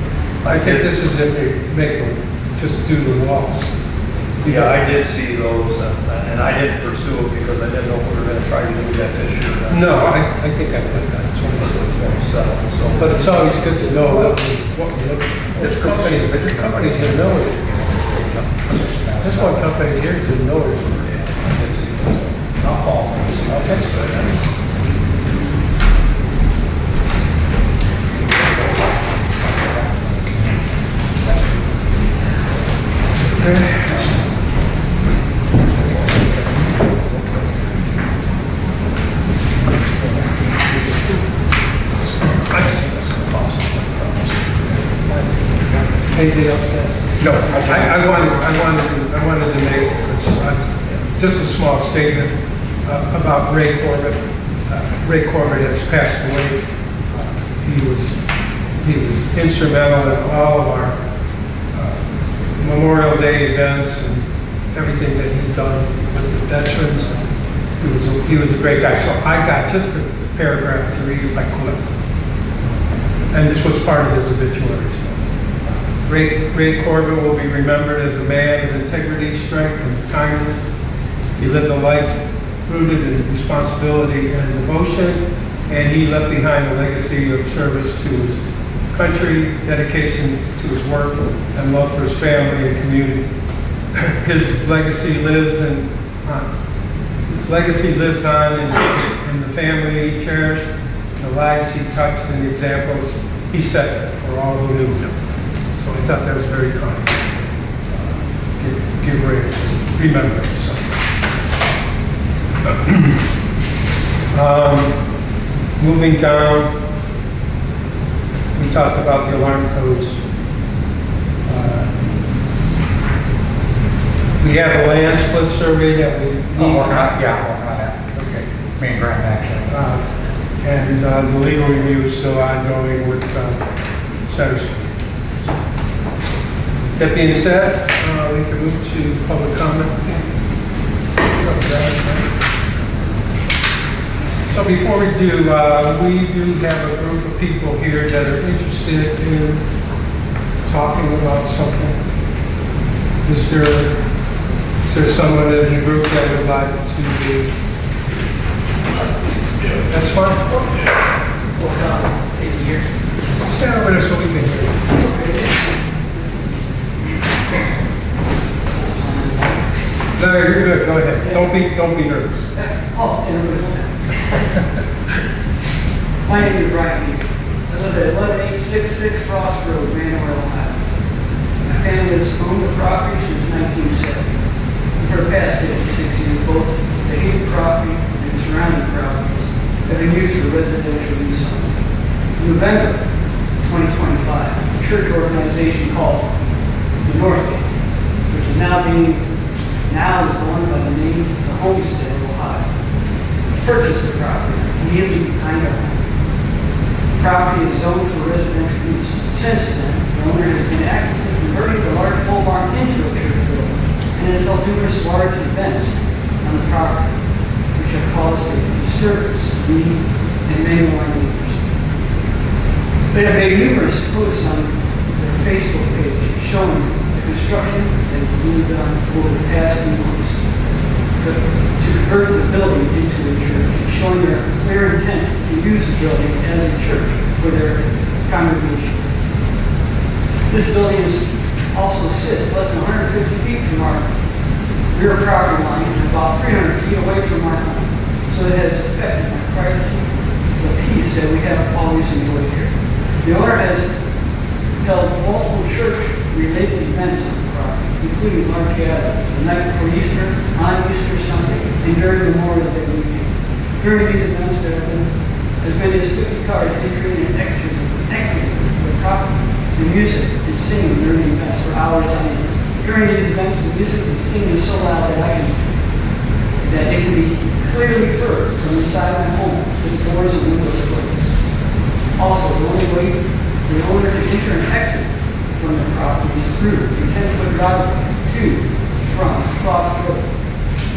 I think this is if they make them, just do the walls. yeah, I did see those, and I didn't pursue it because I didn't know if we were gonna try to do that this year. No, I think I put that, it's only So six. 27, so. But it's always good to know what we look at. There's companies that know it. There's one company here that knows it. I'll call. Okay. Anything else, guys? No, I wanted to make just a small statement about Ray Corbett. Ray Corbett has passed away. He was instrumental in all of our Memorial Day events and everything that he'd done with the veterans. He was a great guy. So I got just a paragraph to read if I could. And this was part of his obituary. So. Ray Corbett will be remembered as a man of integrity, strength, and kindness. He lived a life rooted in responsibility and devotion, and he left behind a legacy of service to his country, dedication to his work, and love for his family and community. His legacy lives on in the family he cherished, the lives he touched, and the examples he set for all who knew him. So I thought that was very kind. Give Ray remembrance. Moving down, we talked about the alarm codes. We have a land split survey that we need. Oh, working on that. Okay. Me and Grant, actually. And the legal review is still ongoing with Center Street. That being said, we can move to public comment. So before we do have a group of people here that are interested in talking about something. Is there someone in the group that would like to do? That's fine. Stand over there so we can hear you. No, you're good. Go ahead. Don't be nervous. My name is Brian. I live at 11866 Frost Road, Mantua, Ohio. My family has owned the property since 1970. For the past 56 years, both the Hayden property and surrounding properties have been used for residential use only. In November 2025, a church organization called the North Gate, which is now is going by the name of the Homestead of Ohio, purchased the property immediately behind our home. The property is zoned for residential use. Since then, the owner has been actively converting the large pole barn into a church building and has held numerous large events on the property, which have caused a disturbance of me and many of our neighbors. They have made numerous posts on their Facebook page showing the construction that has been done over the past few months to convert the building into a church, showing their clear intent to use the building as a church for their congregation. This building also sits less than 150 feet from our rear property line and about 300 feet away from our home. So it has affected my privacy, the peace that we have always enjoyed here. The owner has held multiple church-related events on the property, including large gatherings the night before Easter, on Easter Sunday, and during Memorial Day weekend. During these events, there have been as many as 50 cars entering and exiting the property. The music and singing during the events for hours on end. During these events, the music and singing is so loud that it can be clearly heard from inside my home with the doors and windows closed. Also, the only way the owner can enter and exit from the property is through a 10-foot driveway to from Frost Road.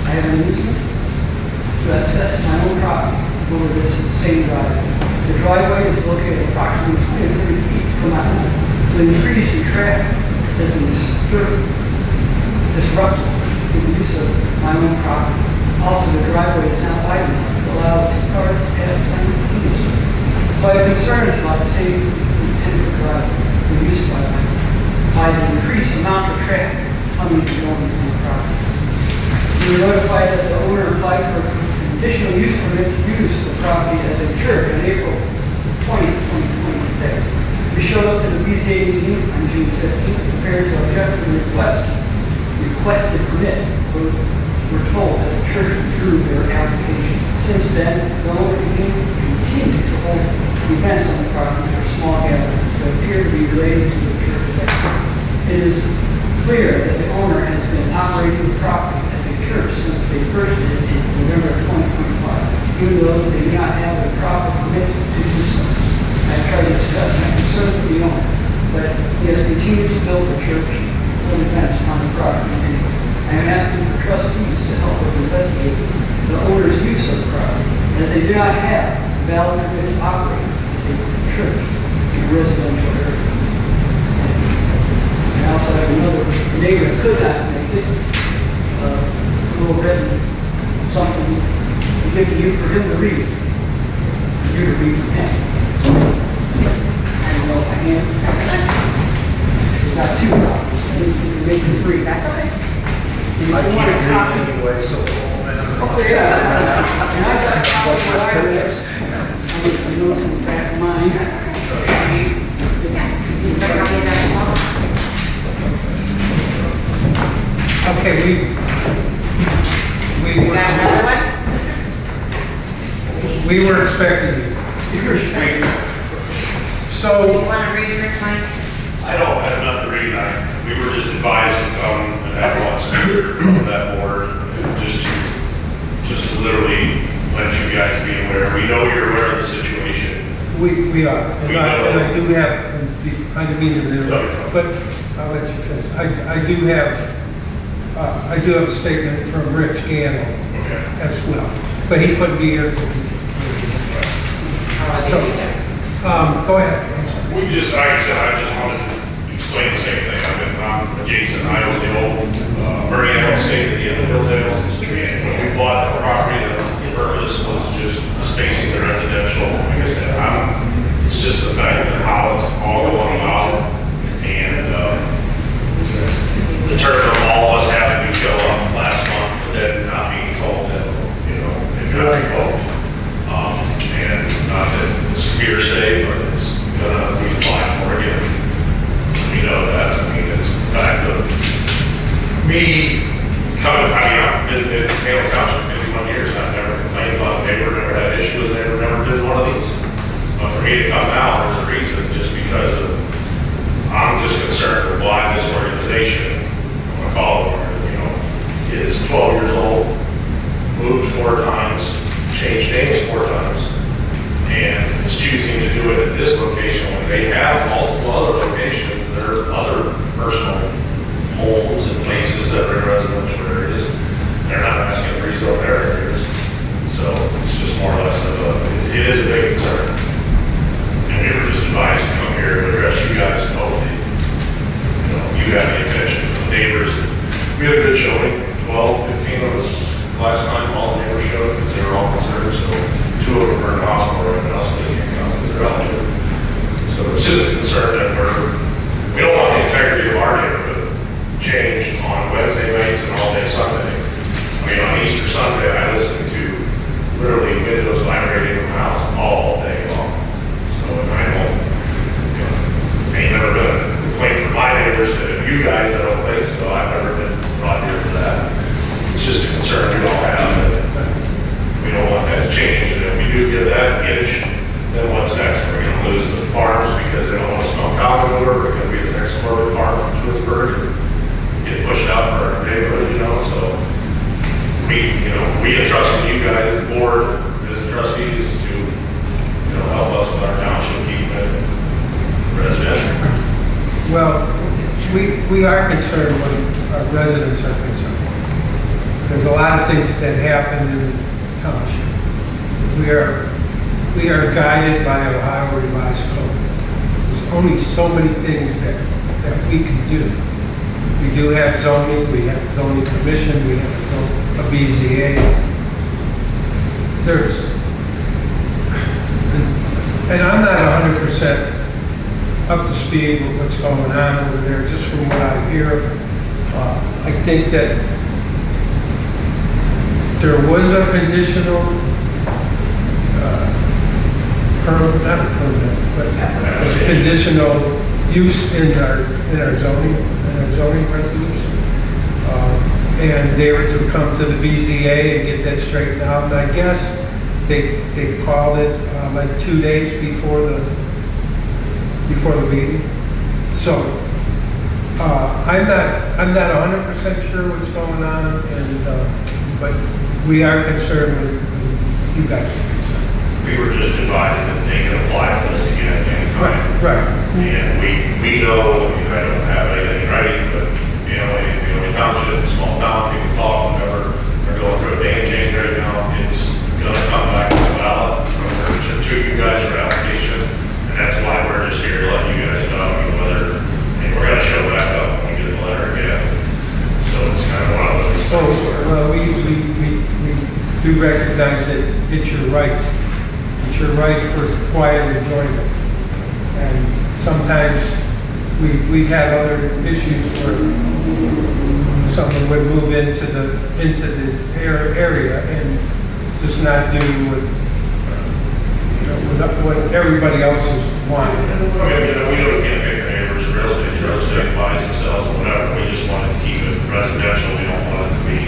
I have an easement to access my own property over this same driveway. The driveway is located approximately 20 to 30 feet from my home. So the increase in traffic has been disruptive to the use of my own property. Also, the driveway is not wide enough to allow 2 cars to pass simultaneously. So I have concerns about the same 10-foot driveway used by the increased amount of traffic coming and going from the property. We were notified that the owner applied for an additional use permit to use the property as a church on April 20, 2026. We showed up to the BCA meeting on June 15th prepared to object to the requested permit. We're told that the church withdrew their application. Since then, the owner continued to hold events on the property for small gatherings that appear to be related to the church's activities. clear that the owner has been operating the property as a church since they purchased it in November of 2025, even though they do not have the proper permit to do so. I've tried to discuss my concerns with the owner, but he has continued to build the church with a fence on the property. And I am asking for trustees to help us investigate the owner's use of the property, as they do not have valid permit to operate as a church in a residential area. And I also have another neighbor that could not make it, a little resident, something to give to you for him to read, for you to read from him. I don't know if I can. It's not two copies. I think you can make them three. That's okay. And if I you want a can't copy, read anyway, so. yeah. And I got a copy of what I read. I get some notes in the back of mine. Okay, You got another one? we were expecting you. Do you So, want to read your Mike? I don't have enough to read. We were just advised to come and have one speaker from that board, just to literally let you guys be aware. We know you're aware of the situation. we are, We and know. I do have, I didn't mean to interrupt, but I'll let you finish. I do have a statement from Rich Gannell Okay. as well, but he couldn't be here. So, go ahead. I'm sorry. Like I said, I just wanted to explain the same thing. I'm adjacent, I own the old Murray Estate at the end of Hillsdale. And when we bought the property, the purpose was just spacing the residential. Like I said, it's just the fact that how it's all going about. And the term of all of us having to show up last month, but then not being told that, it got revoked. And not that it's hearsay, but it's gonna be applied for again. We know that. I mean, it's the fact of me coming, I've been in Mantua Township 51 years, and I've never complained about a neighbor, never had issues, never did one of these. But for me to come now, there's a reason, just because of, I'm just concerned with why this organization, I'm gonna call it, is 12 years old, moved 4 times, changed names 4 times, and is choosing to do it at this location when they have multiple other locations. There are other personal homes and places that are in residential areas. They're not asking to rezone their areas. So it's just more or less it is a big concern. And we were just advised to come here to address you guys totally. You got the attention from the neighbors. We had a good showing, 12, 15 of us last night. All the neighbors showed because they were all concerned. So 2 of them are in the hospital right now, so they can't come because they're out there. So it's just a concern that we don't want the integrity of our neighborhood changed on Wednesday nights and all day Sunday. I mean, on Easter Sunday, I listened to literally windows vibrating in the house all day long. So, and I don't, ain't never been a complaint from my neighbors to you guys, I don't think, so I've never been brought here for that. It's just a concern we all have, that we don't want that to change. And if we do get that inch, then what's next? We're going to lose the farms because they don't want to smell cow manure. We're going to be the next corporate farm from Twinsburg and get pushed out for our neighborhood, so we entrusted you guys, the board, as trustees, to, help us with our township, keeping it residential. Well, we are concerned when our residents are concerned. There's a lot of things that happen in the township. We are guided by Ohio Revised Code. There's only so many things that we can do. We do have zoning, we have zoning commission, we have a BZA. And I'm not 100% up to speed with what's going on over there, just from what I hear. I think that there was a conditional not a permit, but a conditional use in our zoning resolution. And they were to come to the BZA and get that straightened out. And I guess they called it like 2 days before the meeting. So I'm not 100% sure what's going on, and, but we are concerned with you guys are concerned. We were just advised that they can apply for this again anytime. Right. And we know, I don't have anything ready, but, you know, a township, small town, people talk, whatever, they're going through a day and change right now, it's gonna come back to the ballot, to you guys for application, and that's why we're just here to let you guys know, whether, and we're gonna show back up when we get the letter again. So it's kind of one of those So, things. we do recognize that it's your right. It's your right for quiet enjoyment. And sometimes we've had other issues where someone would move into the area and just not do what everybody else is wanting. I mean, we can't pick our neighbors, real estate buys and sells, whatever. We just wanted to keep it residential. We don't want it to be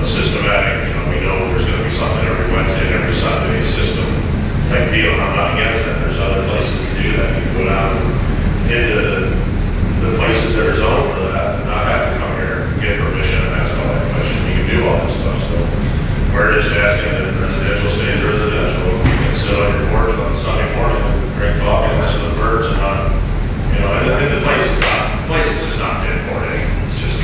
systematic. We know there's going to be something every Wednesday and every Sunday system type deal. I'm not against that. There's other places to do that. You can go down into the places that are zoned for that and not have to come here and get permission and ask all that question. You can do all this stuff. So we're just asking that residential stays residential. You can sit on your porch on Sunday morning and drink coffee and listen to the birds and not, and the place is just not fit for it. It's just.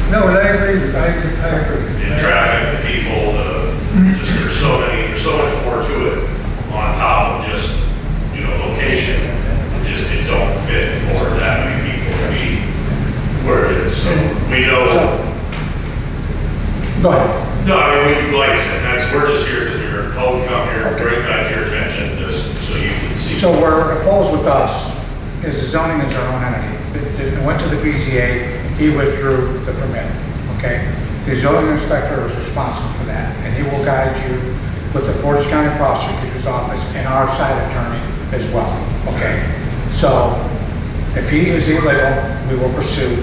No, and I agree. I agree. The traffic, the people, there's so much more to it on top of just, location. It don't fit for that many people to be where it is. So we know. Go ahead. No, I mean, like I said, we're just here because we were told to come here, bring back to your attention this, so you can see. So where it falls with us is the zoning is our own entity. It went to the BZA, he withdrew the permit, okay? The zoning inspector is responsible for that, and he will guide you with the Portage County Prosecutor's Office and our side attorney as well, okay? So if he is illegal, we will pursue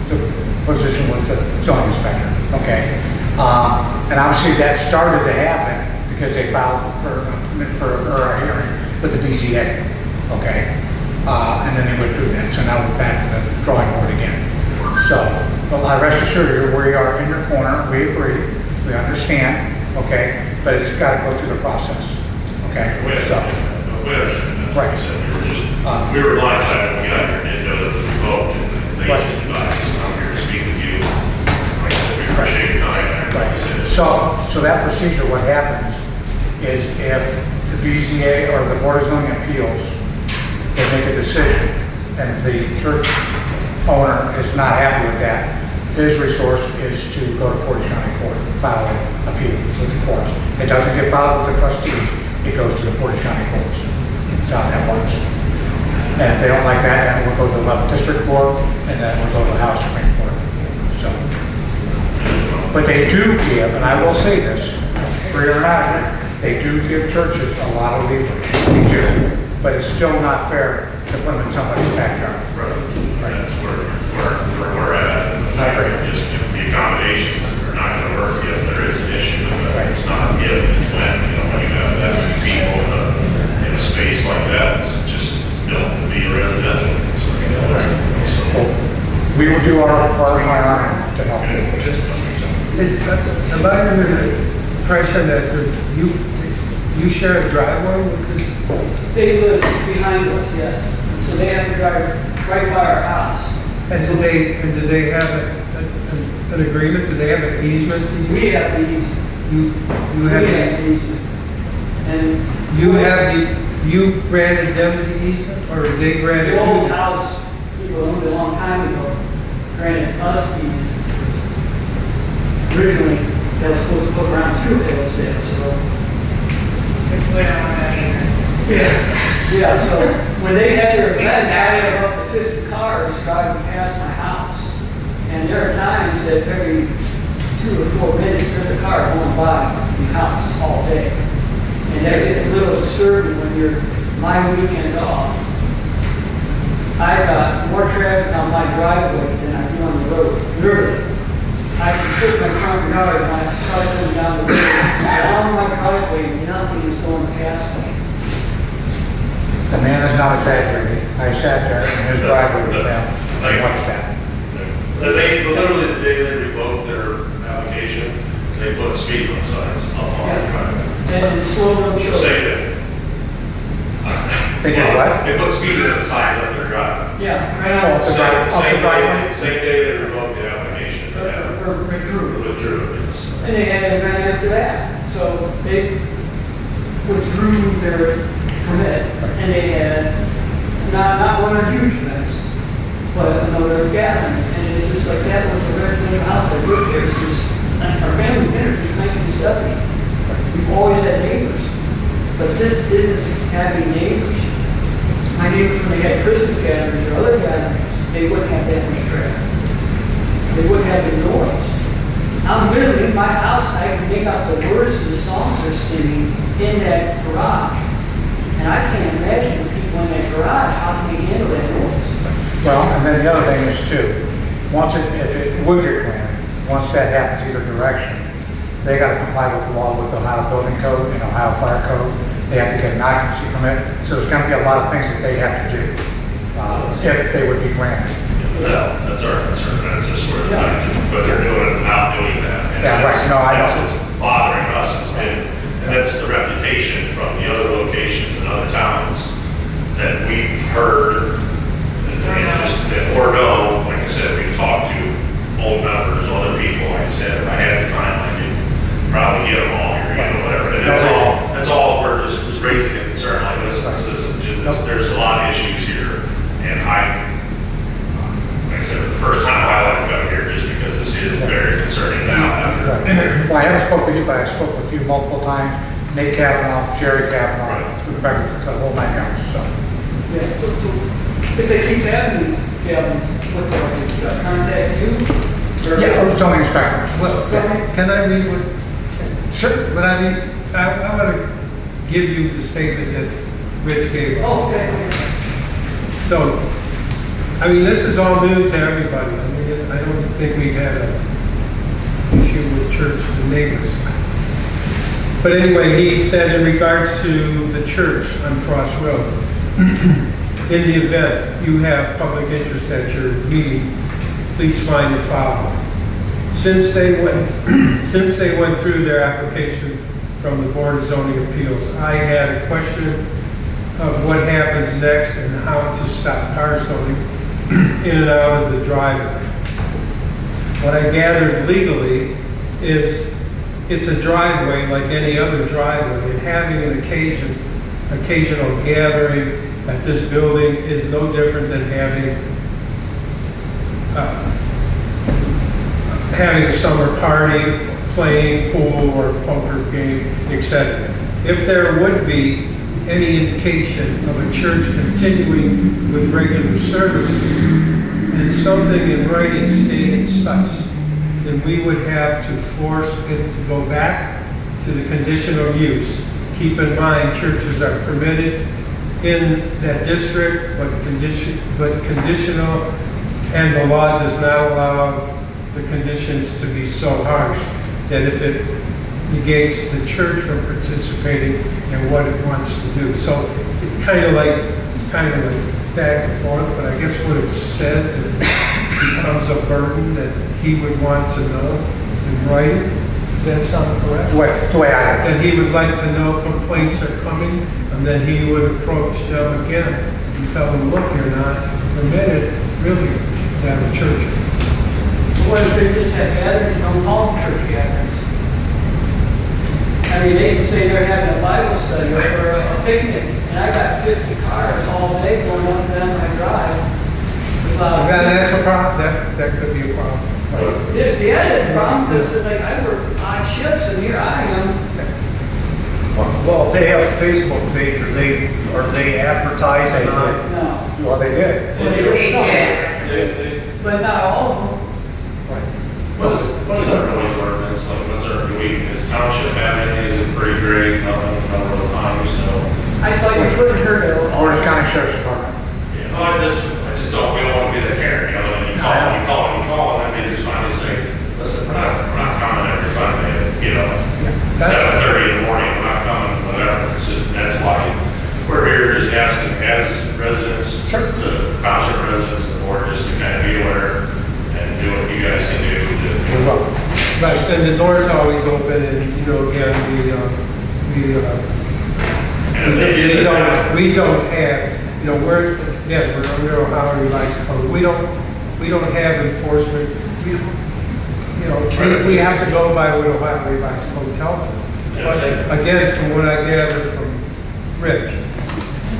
the position with the zoning inspector, okay? And obviously that started to happen because they filed for a hearing with the BZA, okay? And then they withdrew that, so now we're back to the drawing board again. So, but I rest assured you, we are in your corner, we agree, we understand, okay? But it's got to go through the process, okay? We understand. Right. We were blindsided when we got here, didn't know that it was revoked, and they just advised us to come here to speak with you. Like I said, we appreciate your time. So that procedure, what happens is if the BZA or the Board of Zoning Appeals, they make a decision and the church owner is not happy with that, his resource is to go to Portage County Court, file an appeal with the courts. It doesn't get filed with the trustees, it goes to the Portage County courts. That's how that works. And if they don't like that, then we'll go to the 11th District Court, and then we'll go to the House Supreme Court. So, but they do give, and I will say this, free or not, they do give churches a lot of leeway. They do. But it's still not fair to put them in somebody's backyard. Right. That's where we're at. I agree. Just the accommodations are not going to work if there is an issue. It's not if, it's when, when you have that many people in a space like that, it's just built to be residential. So, we will do our part to help you. Am I under the impression that you share a driveway with this? They live behind us, yes. So they have to drive right by our house. And do they have an agreement? Do they have an easement to use? We have the easement. You have the easement. And you granted them the easement, or they granted you? the old house, people owned it a long time ago, granted us the easement. Originally, they were supposed to put around 2 hills there, so. Which we don't want that either. Yeah, so when they had their events, I had up to 50 cars driving past my house. And there are times that every 2 or 4 minutes, there's a car going by the house all day. And that gets a little disturbing when you're my weekend off. I got more traffic on my driveway than I do on the road, literally. I can sit in my front yard and my car going down the road. Along my driveway, nothing is going past me. The man is not exaggerating. I sat there in his driveway with him. Like- What's that? They, literally, the day they revoked their application, they put speed limit signs up on the driveway. And slow down So children. say that. They did what? They put speed limit signs up their driveway. Yeah, right Oh, on. the drive- up the driveway? Same day they revoked the application, they Or recruit. withdrew it. And they had an event after that. So they withdrew their permit and they had not one of the huge events, but another gathering. And it's just like that was a residential house that lived there since, our family been there since 1970. We've always had neighbors. But this isn't having neighbors. My neighbors, when they had Christmas gatherings or other gatherings, they wouldn't have that much traffic. They wouldn't have the noise. I'm literally in my house, I can make out the words of the songs they're singing in that garage. And I can't imagine the people in that garage, how can they handle that noise? Well, and then the other thing is too, if it would get granted, once that happens either direction, they gotta comply with the law with Ohio Building Code and Ohio Fire Code. They have to get an occupancy permit, so there's gonna be a lot of things that they have to do, if they would be granted. That's just where they're at, but they're doing it, not doing that. And Yeah, right. No, I that's know. what's bothering us, and that's the reputation from the other locations in other towns that we've heard, or know, like I said, we've talked to old members, other people, like I said, if I had the time, I could probably get them all here, whatever. And that's all, we're just raising a concern like this, there's a lot of issues here, and like I said, the first time I like to come here, just because this is very concerning now. Well, I haven't spoken with you, but I spoke with you multiple times, Nate Kavanaugh, Jerry Kavanaugh, the whole 9 yards, so. Yeah, so if they keep having these gatherings, what do I do? Contact you? Or- Yeah, or zoning inspector. Well, can I read what? Sure. But I want to give you the statement that Rich gave us. Oh, okay. So, I mean, this is all new to everybody. I mean, I don't think we've had an issue with church and neighbors. But anyway, he said in regards to the church on Frost Road, in the event you have public interest at your meeting, please find the following. Since they went through their application from the Board of Zoning Appeals, I had a question of what happens next and how to stop cars going in and out of the driveway. What I gathered legally is it's a driveway like any other driveway, and having an occasional gathering at this building is no different than having a summer party, playing pool or poker game, etc. If there would be any indication of a church continuing with regular services and something in writing stated such, then we would have to force it to go back to the conditional use. Keep in mind, churches are permitted in that district, but conditional, and the law does not allow the conditions to be so harsh that if it negates the church from participating in what it wants to do. So it's kind of like back and forth, but I guess what it says is it becomes a burden that he would want to know in writing. Does that sound correct? The way I That he would like to know complaints are coming, and then he would approach them again and tell them, look, you're not permitted really to have a church. What if they just have gatherings, don't call them church gatherings? I mean, they can say they're having a Bible study or a picnic, and I got 50 cars all day going up and down my drive. Yeah, that's a problem, that could be a problem. There's a problem, because it's like, I work odd shifts, and here I am. Well, if they have a Facebook page, are they advertising on it? No. Well, they did. Well, they were some, but not all of them. What is our noise ordinance, like, what's our, is township have any, is it pretty great, nothing of the time, so. I thought you couldn't hurt it. Orange County Sheriff's Department. Yeah, no, I just don't, we don't want to be that carrier, you know, and you call, and then they just finally say, listen, we're not coming every Sunday, you know, 7:30 in the morning, we're not coming, whatever, it's just, that's why we're here just asking as residents, to township residents, the board, just to kind kind of be aware and do what you guys can do to. Right, and the door's always open, and, you know, again, And if they did, we don't have, you know, we're under Ohio Revised Code. We don't have enforcement. You know, we have to go by what Ohio Revised Code tells us. But again, from what I gather from Rich,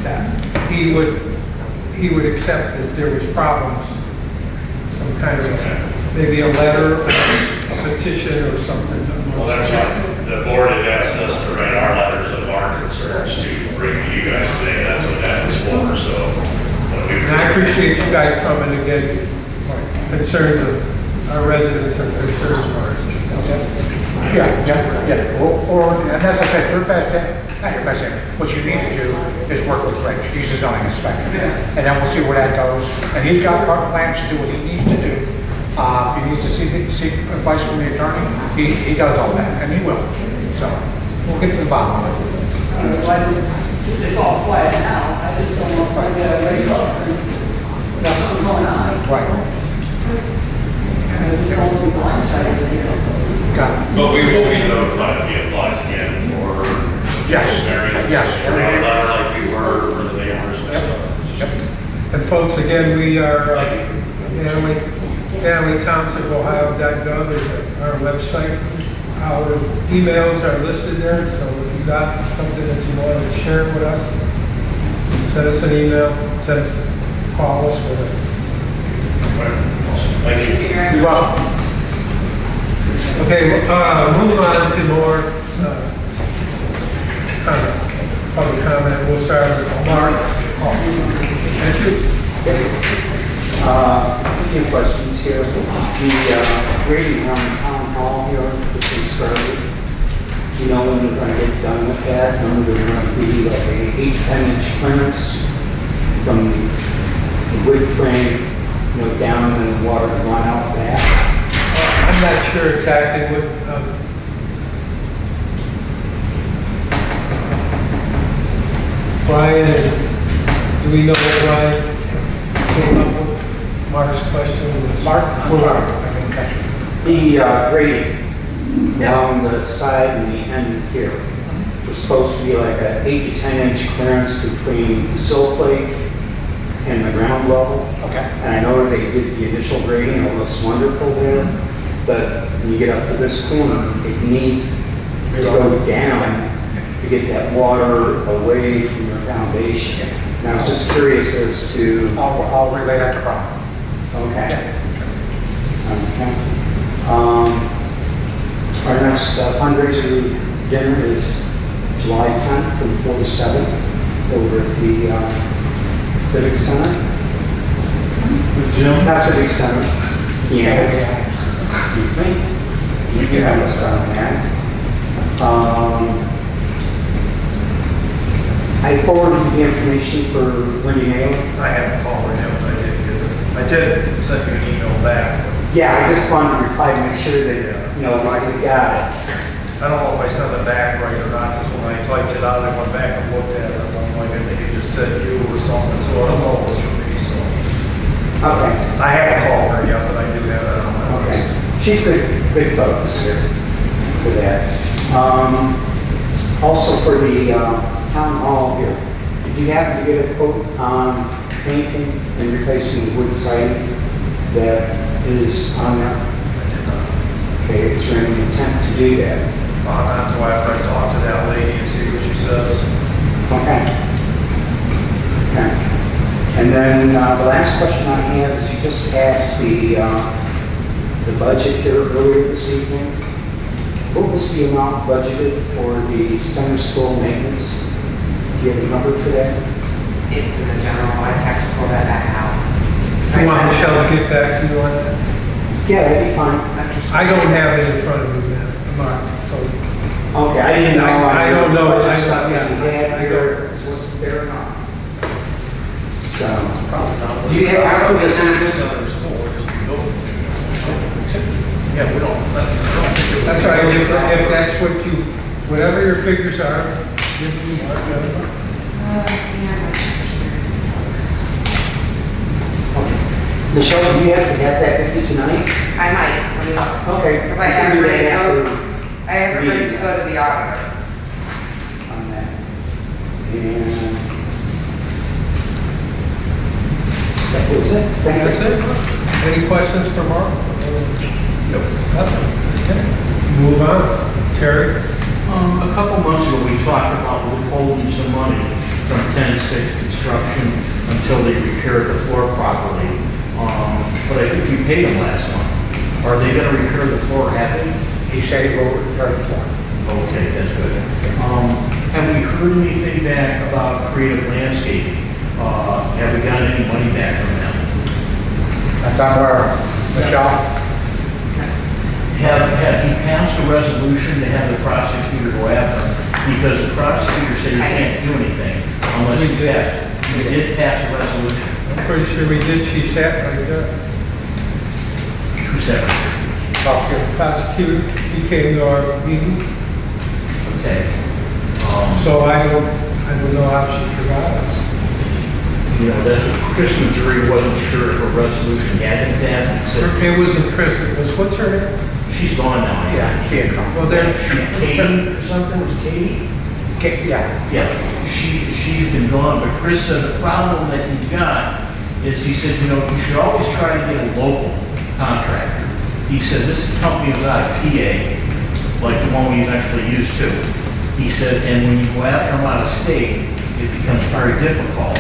that he would accept that there was problems, some kind of, maybe a letter, or a petition or something. Well, that's what the board had asked us to write our letters of our concerns to bring to you guys today. That's what that was for, so. And I appreciate you guys coming to get concerns of our residents and concerns of ours. Yeah. Or, and as I said, your best, not your best, what you need to do is work with Rich. He's the zoning inspector. And then we'll see where that goes. And he's got plans to do what he needs to do. If he needs to seek advice from the attorney, he does all that, and he will. So, we'll get to the bottom of it. It's all quiet now, I just don't want to get ready up. There's something going on. Right. It's only blindsided, you know. Got it. But we will be notified if he applies again for. Yes. Variance. Yes. Like we were for the neighbors and stuff. And folks, again, we are, township.ohio.gov is our website. Our emails are listed there, so if you got something that you want to share with us, send us an email, call us, whatever. Thank you. You're welcome. Okay, move on to more public comment. We'll start with Mark. Thank you. A few questions here. The grading on the town hall here, which we started, you know when we're going to get done with that, when we're going to be like an 8-10 inch clearance from the wood frame, you know, down and the water to run out back. I'm not sure exactly what, Brian, do we know what Brian came up with? Mark's question was. Mark, I'm sorry, I didn't catch you. The grading down the side and the end here was supposed to be like an 8 to 10 inch clearance between the sill plate and the ground level. Okay. And I know they did the initial grading, it looks wonderful there, but when you get up to this corner, it needs to go down to get that water away from your foundation. And I was just curious as to... I'll relay that to Brian. Okay. Yeah, sure. Okay. Our next fundraiser dinner is July 10th from 4 to 7 over at the Civic Center. Jim? Not Civic Center. Yes. Excuse me. You can have us around that. I forwarded the information for Wendy Nail. I haven't called her yet, but I did get it. I did send you an email back. Yeah, I just wanted to reply to make sure that, you know, we got it. I don't know if I sent it back right or not, because when I typed it out, I went back and looked at it, and I'm like, I think it just said you or something, so I don't know if it was for me, so. Okay. I haven't called her yet, but I do have that on my Okay. list. She's good folks here for that. Also for the town hall here, did you happen to get a quote on painting and replacing the wood siding that is on there? Okay, is there any intent to do that? Not until after I talk to that lady and see what she says. Okay. Okay. And then the last question I have is you just asked the budget here earlier this evening. What was the amount budgeted for the center school maintenance? Do you have a number for that? It's in the general, I have to pull that back out. Do you want Michelle to get back to you on that? Yeah, that'd be fine. I don't have it in front of me, Mark, so. Okay, I didn't know. I don't know. Budget I- stuff yeah, that you had I here, don't- if it's listed there or not. So, Probably not. do you have after this? Center school, because we don't. Yeah, we don't. I don't think it- That's all right, if that's what you, whatever your figures are, give me Mark. Michelle, do you have to have that with you tonight? I might, let me look. Okay. Because I we can have do it ready to that go, after I have it ready to go to the auditor. on that. And that was it. Thank That's you. it? Any questions for Mark? Nope. Nothing. Okay. Move on. Terry? A couple months ago, we talked about withholding some money from 10-6 construction until they repaired the floor properly. But I think we paid them last month. Are they gonna repair the floor, have they? He said he will repair the floor. Okay, that's good. Have we heard anything back about creative landscaping? Have we got any money back from them? That's on where, Michelle? Have you passed a resolution to have the prosecutor go after them? Because the prosecutor said you can't do anything unless you pass. You did pass a resolution. I'm pretty sure we did. She sat right there. Who said it? Prosecutor, she came to our meeting. Okay. So I don't know how she forgot us. You know, that's what Chris Missouri wasn't sure if a resolution had been passed. He said, It wasn't Chris, it was, what's her name? she's gone now. Yeah, she is gone. Well, there, Katie or something, was it Katie? Okay, yeah. Yeah, she's been gone, but Chris said the problem that he's got is, he said, you know, you should always try to get a local contractor. He said, this company was out of PA, like the one we eventually used to. He said, and when you go after them out of state, it becomes very difficult.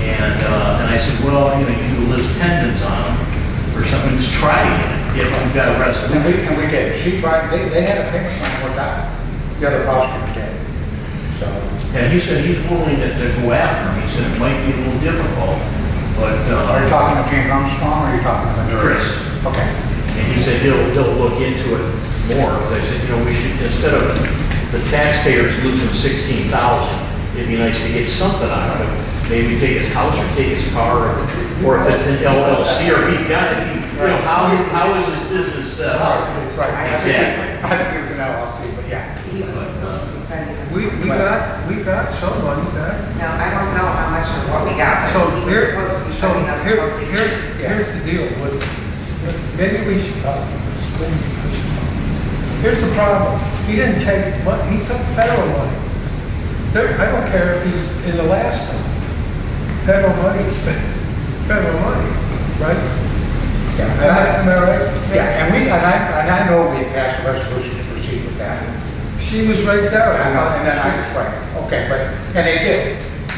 And I said, well, you know, you can do Liz Pendens on them or something, just try to get it, if we've got a resolution. And we did. She tried, they had a payment plan worked out. The other prosecutor did. So, And he said he's willing to go after him. He said it might be a little difficult, but. are you talking to James Armstrong or are you talking to Missouri? Chris. Okay. And he said he'll look into it more. I said, you know, we should, instead of the taxpayers losing $16,000, it'd be nice to get something out of it. Maybe take his house or take his car, or if it's an LLC, or he's got it. You know, how is his business set up? Right. Exactly. I think it was an LLC, but yeah. He was supposed to be sending us. we got some money back. No, I don't know how much or what we got, So but he was supposed to be sending us something. here's the deal with, maybe we should talk about this. Maybe we should talk about this. Here's the problem. He didn't take money, he took federal money. I don't care if he's in Alaska. Federal money is federal money, right? Yeah. Am I right? Yeah, and I know we passed a resolution to proceed with that. She was right there. I know, and then right, okay, and they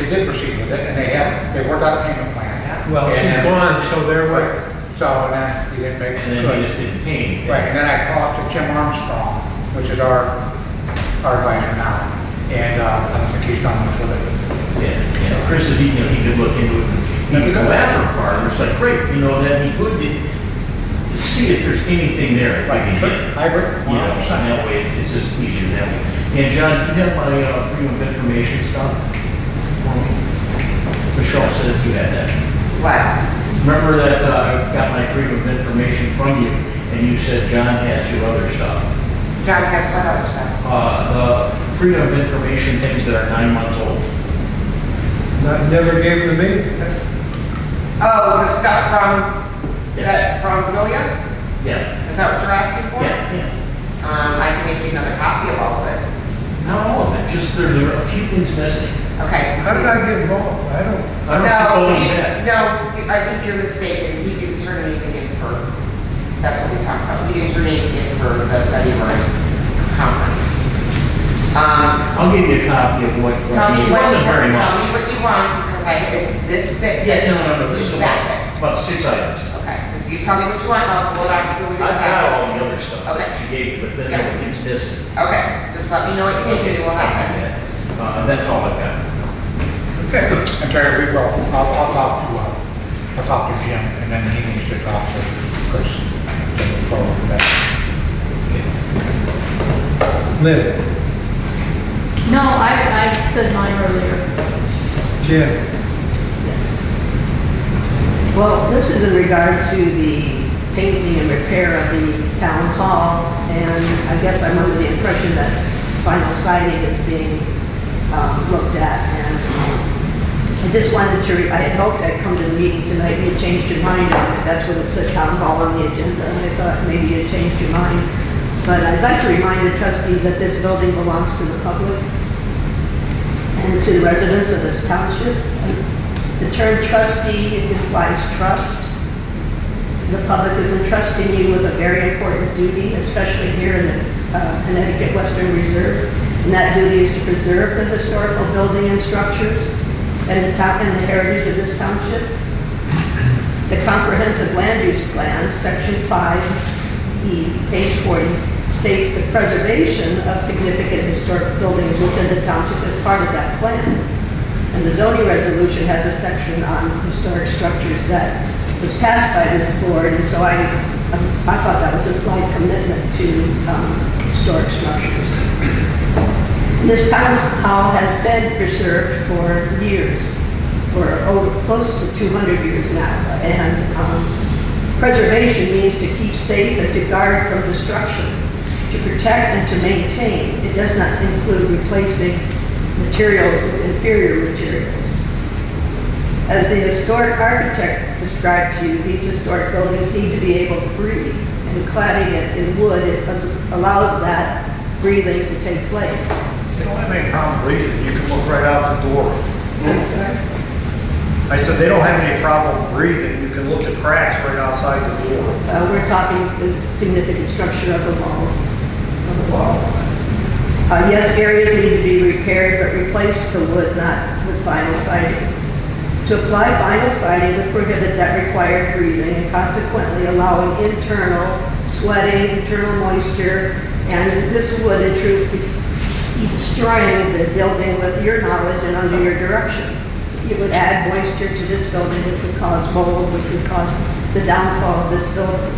did proceed with it, and they worked out a payment plan. Well, And she's then- gone, so there were, Right. So, and then he didn't make And it then he good. just didn't pay anything. Right, and then I talked to Jim Armstrong, which is our advisor now, and I don't think he's done much with it. Yeah, so Chris said he could look into it. He could go after a farmer. It's like, great, you know, then he would see if there's anything there. that we Right, can sure, get. I agree. You know, so that way it's just easier that way. And John, do you have my freedom of information stuff for me? Michelle said that you had that. What? Remember that I got my freedom of information from you, and you said John has your other stuff. John has what other stuff? The freedom of information things that are 9 months old. never gave them to me. Oh, the stuff from, Yes. from Julia? Yeah. Is that what you're asking for? Yeah. I can make you another copy of all of it. Not all of it, just there are a few things missing. Okay. How did I get involved? I don't. I don't know if you told me that. I think you're mistaken. He didn't turn anything in for, that's what we talked about. He didn't turn anything in for the February conference. I'll give you a copy of what. Tell me it what you wasn't very want, tell much. me what you want, because it's this thick. Yeah, no, this is It's that thick. about 6 items. Okay, if you tell me what you want, I'll pull it out of Julie's I've got packet. all the other stuff Okay. that she gave, but then Yeah. everything's missing. Okay, just let me know what you need to do, we'll have it. That's all I've got. Okay. And Terry, I'll talk to Jim, and then he needs to talk to Chris to move forward with that. Lynn, No, I said mine earlier. Jim, Well, this is in regard to the painting and repair of the town hall, and I guess I'm under the impression that final siding is being looked at, and I just wanted to, I had hoped I'd come to the meeting tonight and you changed your mind on it. That's when it said town hall on the agenda, and I thought maybe you'd changed your mind. But I'd like to remind the trustees that this building belongs to the public and to the residents of this township. The term trustee implies trust. The public is entrusting you with a very important duty, especially here in the Connecticut Western Reserve. And that duty is to preserve the historical building and structures and the heritage of this township. The comprehensive land use plan, section 5E, page 40, states the preservation of significant historic buildings within the township as part of that plan. And the zoning resolution has a section on historic structures that was passed by this board, and so I thought that was an implied commitment to historic structures. This town hall has been preserved for years, for close to 200 years now, and preservation means to keep safe and to guard from destruction, to protect and to maintain. It does not include replacing materials with inferior materials. As the historic architect described to you, these historic buildings need to be able to breathe, and cladding it in wood allows that breathing to take place. They don't have any problem breathing. You can look right out the door. I'm sorry? I said they don't have any problem breathing. You can look at cracks right outside the door. We're talking the significant structure of the walls. Yes, areas need to be repaired, but replace the wood, not with vinyl siding. To apply vinyl siding would prohibit that required breathing and consequently allowing internal sweating, internal moisture, and this would in truth be destroying the building with your knowledge and under your direction. It would add moisture to this building, which would cause mold, which would cause the downfall of this building.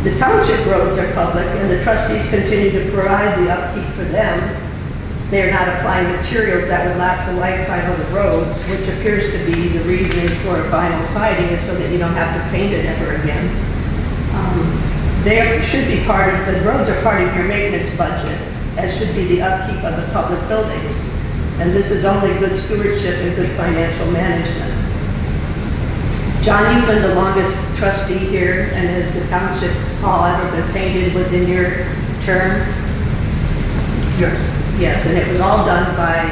The township roads are public and the trustees continue to provide the upkeep for them. They are not applying materials that would last the lifetime of the roads, which appears to be the reason for vinyl siding is so that you don't have to paint it ever again. They should be the roads are part of your maintenance budget, as should be the upkeep of the public buildings. And this is only good stewardship and good financial management. John, you've been the longest trustee here, and has the township hall ever been painted within your term? Yes. Yes, and it was all done by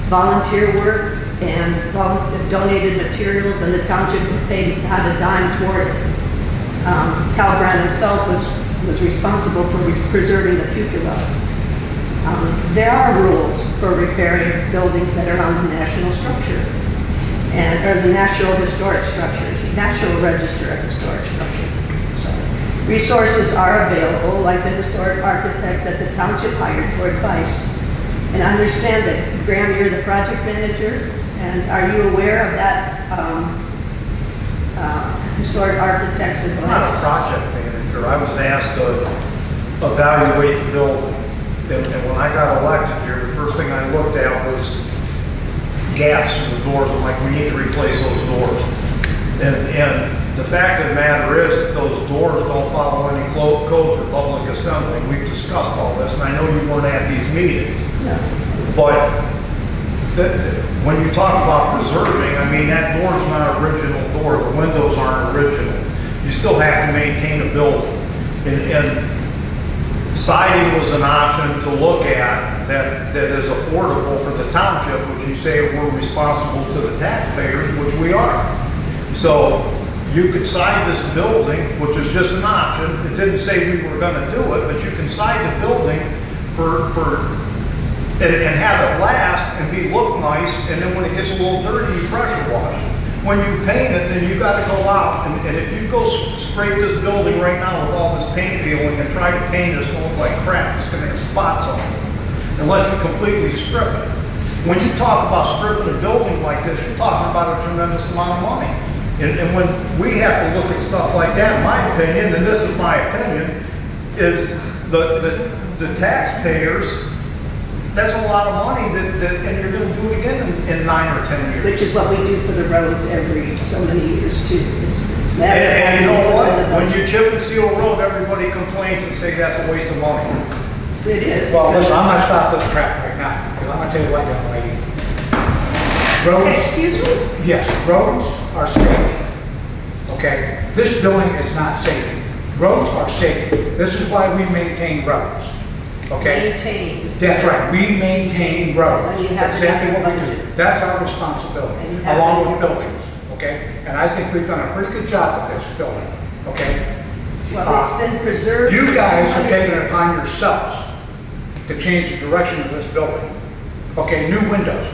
volunteer work and donated materials, and the township paid not a dime toward it. Cal Brown himself was responsible for preserving the cupola. There are rules for repairing buildings that are on the national structure, or the National Historic Structures, National Register of Historic Structures. So, resources are available, like the historic architect that the township hired for advice. And I understand that, Graham, you're the project manager, and are you aware of that historic architect's advice? I'm not a project manager. I was asked to evaluate the building. And when I got elected here, the first thing I looked at was gaps in the doors. I'm like, we need to replace those doors. And the fact of the matter is that those doors don't follow any code for public assembly. We've discussed all this, and I know you weren't at these meetings. No. But when you talk about preserving, I mean, that door's not an original door. The windows aren't original. You still have to maintain a building. And siding was an option to look at that is affordable for the township, which you say we're responsible to the taxpayers, which we are. So you could side this building, which is just an option. It didn't say we were going to do it, but you can side the building and have it last and look nice, and then when it gets a little dirty, you pressure wash it. When you paint it, then you got to go out, and if you go scrape this building right now with all this paint peeling and try to paint it, it's going to look like crap. It's going to have spots on it, unless you completely strip it. When you talk about stripping a building like this, you're talking about a tremendous amount of money. And when we have to look at stuff like that, in my opinion, and this is my opinion, is the taxpayers, that's a lot of money and you're going to do it again in 9 or 10 years. Which is what we do for the roads every so many years too. And you know what? When you chip and seal a road, everybody complains and say that's a waste of money. It is. Well, listen, I'm gonna stop this crap right now, because I'm gonna tell you what, young lady. Roads, Excuse me? yes, roads are safety. Okay? This building is not safety. Roads are safety. This is why we maintain roads. Okay? Maintain. That's right, we maintain roads. And you have That's it in exactly your what we do. budget. That's our responsibility, And you have it along in with your buildings, okay? And I think we've done a pretty good job with this building, okay? Well, it's been preserved. You guys have 200 taken it upon yourselves to change the direction of this building. Okay, new windows.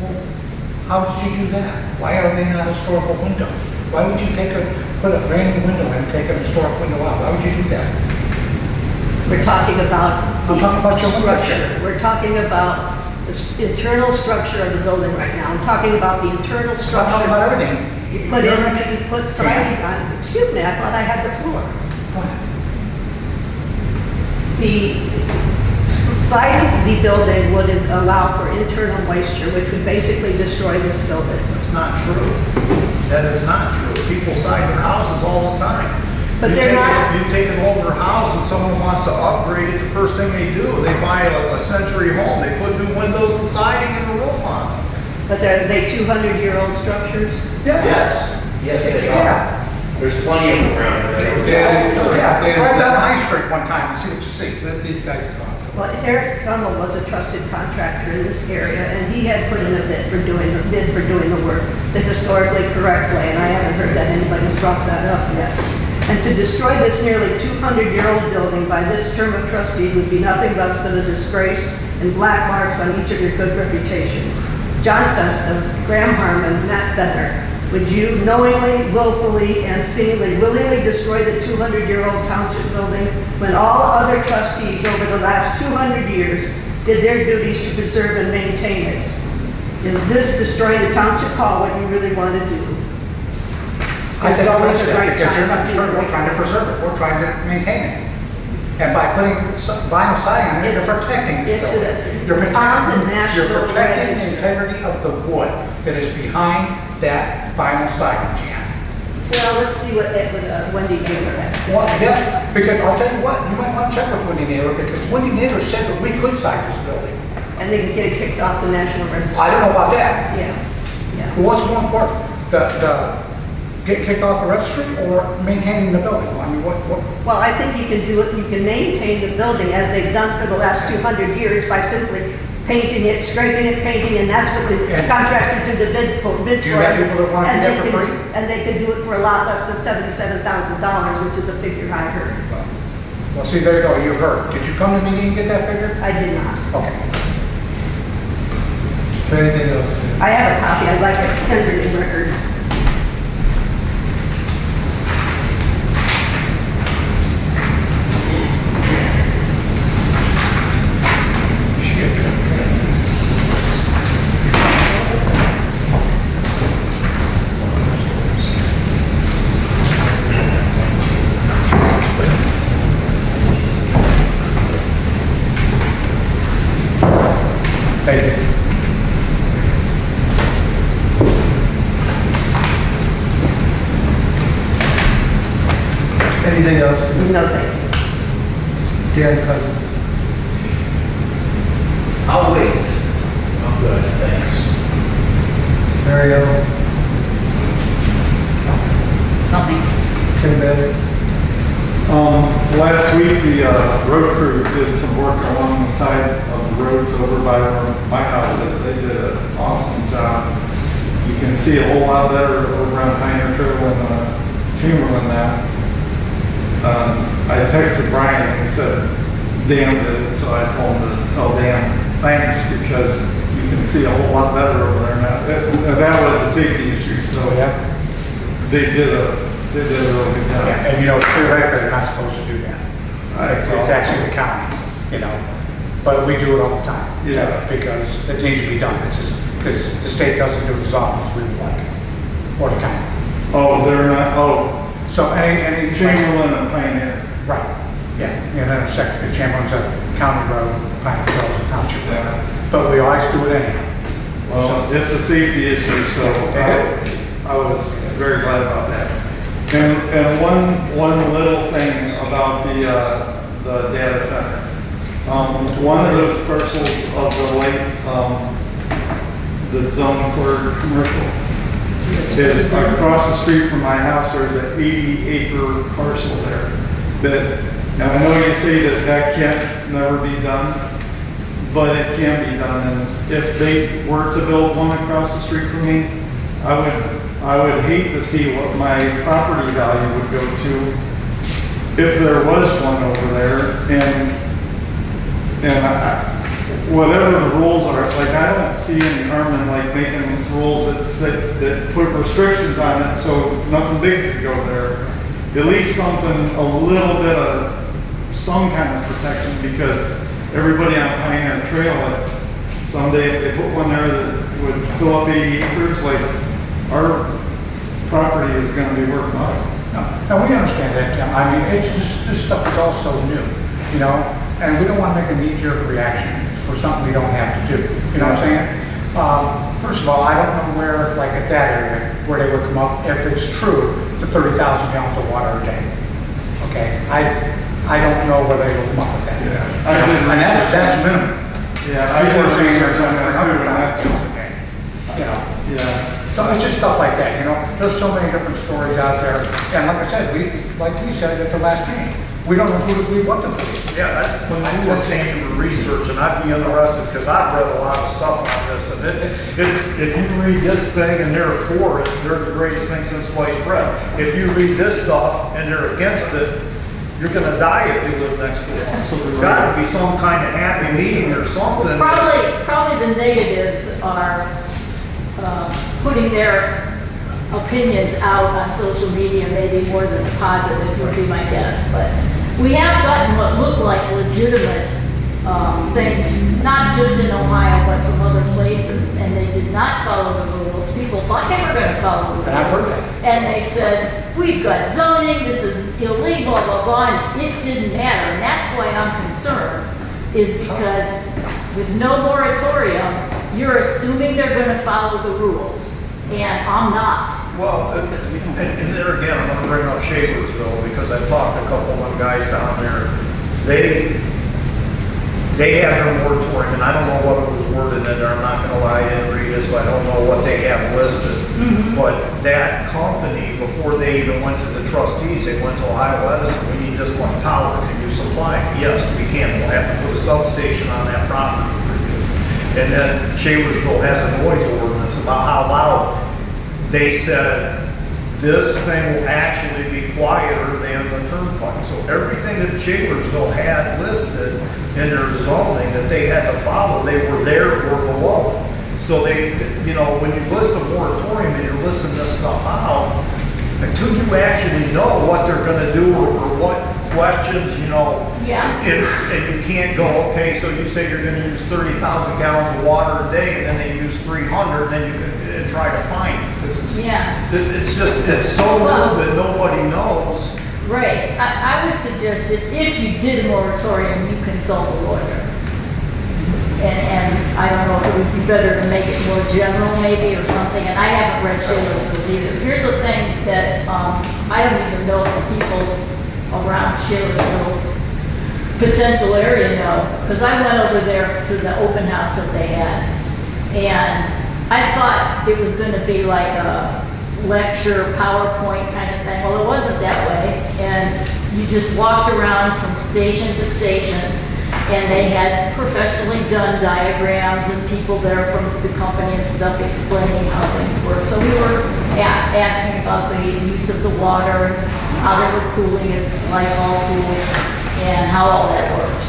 Well, how did you do that? Why are they not historical windows? Why would you put a brand new window in and take an historic window out? Why would you do that? We're talking about I'm talking about your windows. structure. We're talking about the internal structure of the building right now. I'm talking about the internal I'm structure. talking about everything. You put You're in, mentioning- you put siding on, excuse me, I thought I had the floor. Go ahead. The siding of the building would allow for internal moisture, which would basically destroy this building. That's not true. That is not true. People side their houses all the time. But they're not- You take an older house and someone wants to upgrade it, the first thing they do, they buy a century home. They put new windows and siding and a roof on them. But are they 200-year-old structures? Yeah. Yes, they Yeah. are. There's plenty of them around here. Yeah, drive down High Street one time and see what you see. Let these guys talk. Well, Eric Hummel was a trusted contractor in this area, and he had put in a bid for doing the work the historically correct way, and I haven't heard that anybody's brought that up yet. And to destroy this nearly 200-year-old building by this term of trustee would be nothing less than a disgrace and black marks on each of your good reputations. John Festa, Graham Harmon, Matt Benner, would you knowingly, willfully, and seemingly willingly destroy the 200-year-old township building when all other trustees over the last 200 years did their duties to preserve and maintain it? Is this destroying the township hall what you really want to do? I think There's always it's a that right because you're time not to do destroying, it. we're trying to preserve it, we're trying to maintain it. And by putting vinyl siding on it, you're It's- protecting this it's building. a- You're it's on the protecting, National you're protecting the Register. integrity of the wood that is behind that vinyl siding, Jan. Well, let's see what Wendy Naylor has to Well, say. yeah, because I'll tell you what, you might want to check with Wendy Naylor, because Wendy Naylor said that we could side this building. And they can get it kicked off the National Register. I don't know about that. Yeah, yeah. Well, what's more important, get kicked off the registry or maintaining the building? I mean, what? Well, I think you can do it, you can maintain the building as they've done for the last 200 years by simply painting it, scraping it, painting, and that's what the And- contractors do the bid for. Do you have people that want to And do they that for can- free? And they could do it for a lot less than $77,000, which is a figure I heard. Well, see, there you go, you heard. Did you come to the meeting and get that figure? I did not. Okay. Anything else? Ken? I have a copy, I'd like it entered in record. Thank you. Anything else? No, thank you. Dan Cousins. I'll wait. I'm good, thanks. Mario. Nothing. Tim Bennett. Last week, the road crew did some work along the side of the roads over by my houses. They did an awesome job. You can see a whole lot better over on Pioneer Trail and Chamberlain now. I texted Brian and he said, Dan did it, so I told him to tell Dan thanks because you can see a whole lot better over there now. That was a safety issue, so Yeah. they did a really good job. Yeah, and you know, theoretically, they're not supposed to do that. It's actually the county, you know, but we do it all the time. Yeah. Because it needs to be done. It's just, because the state doesn't do it as often as we would like, or the county. Oh, they're not, oh, So any. Chamberlain and Pioneer. Right, yeah, and then second, because Chamberlain's a county road, Pioneer Trail's a township road, Yeah. but we always do it anyhow. Well, it's a safety issue, so I was very glad about that. And one little thing about the data center. One of those parcels of the lake, the zone for commercial. Is across the street from my house, there's an 80-acre parcel there. And I know you say that can't never be done, but it can be done. And if they were to build one across the street from me, I would hate to see what my property value would go to if there was one over there. Whatever the rules are, like, I don't see any harm in like making rules that put restrictions on it so nothing big could go there. At least something, a little bit of some kind of protection, because everybody on Pioneer Trail, like, someday if they put one there that would fill up 80 acres, like, our property is going to be worth nothing. No, we understand that, Tim. I mean, it's just, this stuff is all so new, you know, and we don't want to make a knee-jerk reaction for something we don't have to do. You know what I'm saying? First of all, I don't know where, like at that area, where they would come up, if it's true, to 30,000 gallons of water a day. Okay? I don't know where they would come up with that. Yeah. And that's minimum. Yeah, People are saying they're on going that too, and 100,000 that's, gallons a day. You know? yeah. So it's just stuff like that, you know? There's so many different stories out there. And like I said, like we said at the last meeting, we don't know who to believe, what to believe. Yeah, when I was saying to research, and I'd be interested, because I've read a lot of stuff on this, and if you read this thing and they're for it, they're the greatest thing since sliced bread. If you read this stuff and they're against it, you're gonna die if you live next to one. So there's gotta be some kind of happy medium or something. Probably the negatives are putting their opinions out on social media, maybe more than the positives would be my guess. But we have gotten what look like legitimate things, not just in Ohio, but from other places, and they did not follow the rules. People thought they were going to follow the rules. And I've heard that. And they said, we've got zoning, this is illegal, blah, blah, blah, and it didn't matter. And that's why I'm concerned, is because with no moratorium, you're assuming they're going to follow the rules, and I'm not. Well, and there again, I'm gonna bring up Shaversville, because I've talked to a couple of them guys down there. They have their moratorium, and I don't know what it was worded in there, I'm not gonna lie, I didn't read it, so I don't know what they have listed. But that company, before they even went to the trustees, they went to Ohio Edison, we need this much power, can you supply it? Yes, we can, we'll have to put a substation on that property for you. And then Shaversville has a noise ordinance about how loud. They said this thing will actually be quieter than the turnpike. So everything that Shaversville had listed in their zoning that they had to follow, they were there or below. So they, you know, when you list a moratorium and you're listing this stuff out, until you actually know what they're going to do or what questions, you know, and you can't go, okay, so you say you're going to use 30,000 gallons of water a day, and then they use 300, then you can try to find it. It's just, it's so new that nobody knows. Right. I would suggest if you did a moratorium, you consult a lawyer. And I don't know if it would be better to make it more general maybe or something, and I haven't read Shaler'sville either. Here's the thing that I don't even know if the people around Shaler'sville's potential area know, because I went over there to the open house that they had, and I thought it was going to be like a lecture, PowerPoint kind of thing. Well, it wasn't that way, and you just walked around from station to station, and they had professionally done diagrams and people there from the company and stuff explaining how things work. So we were asking about the use of the water and how they were cooling it, like all cool, and how all that works.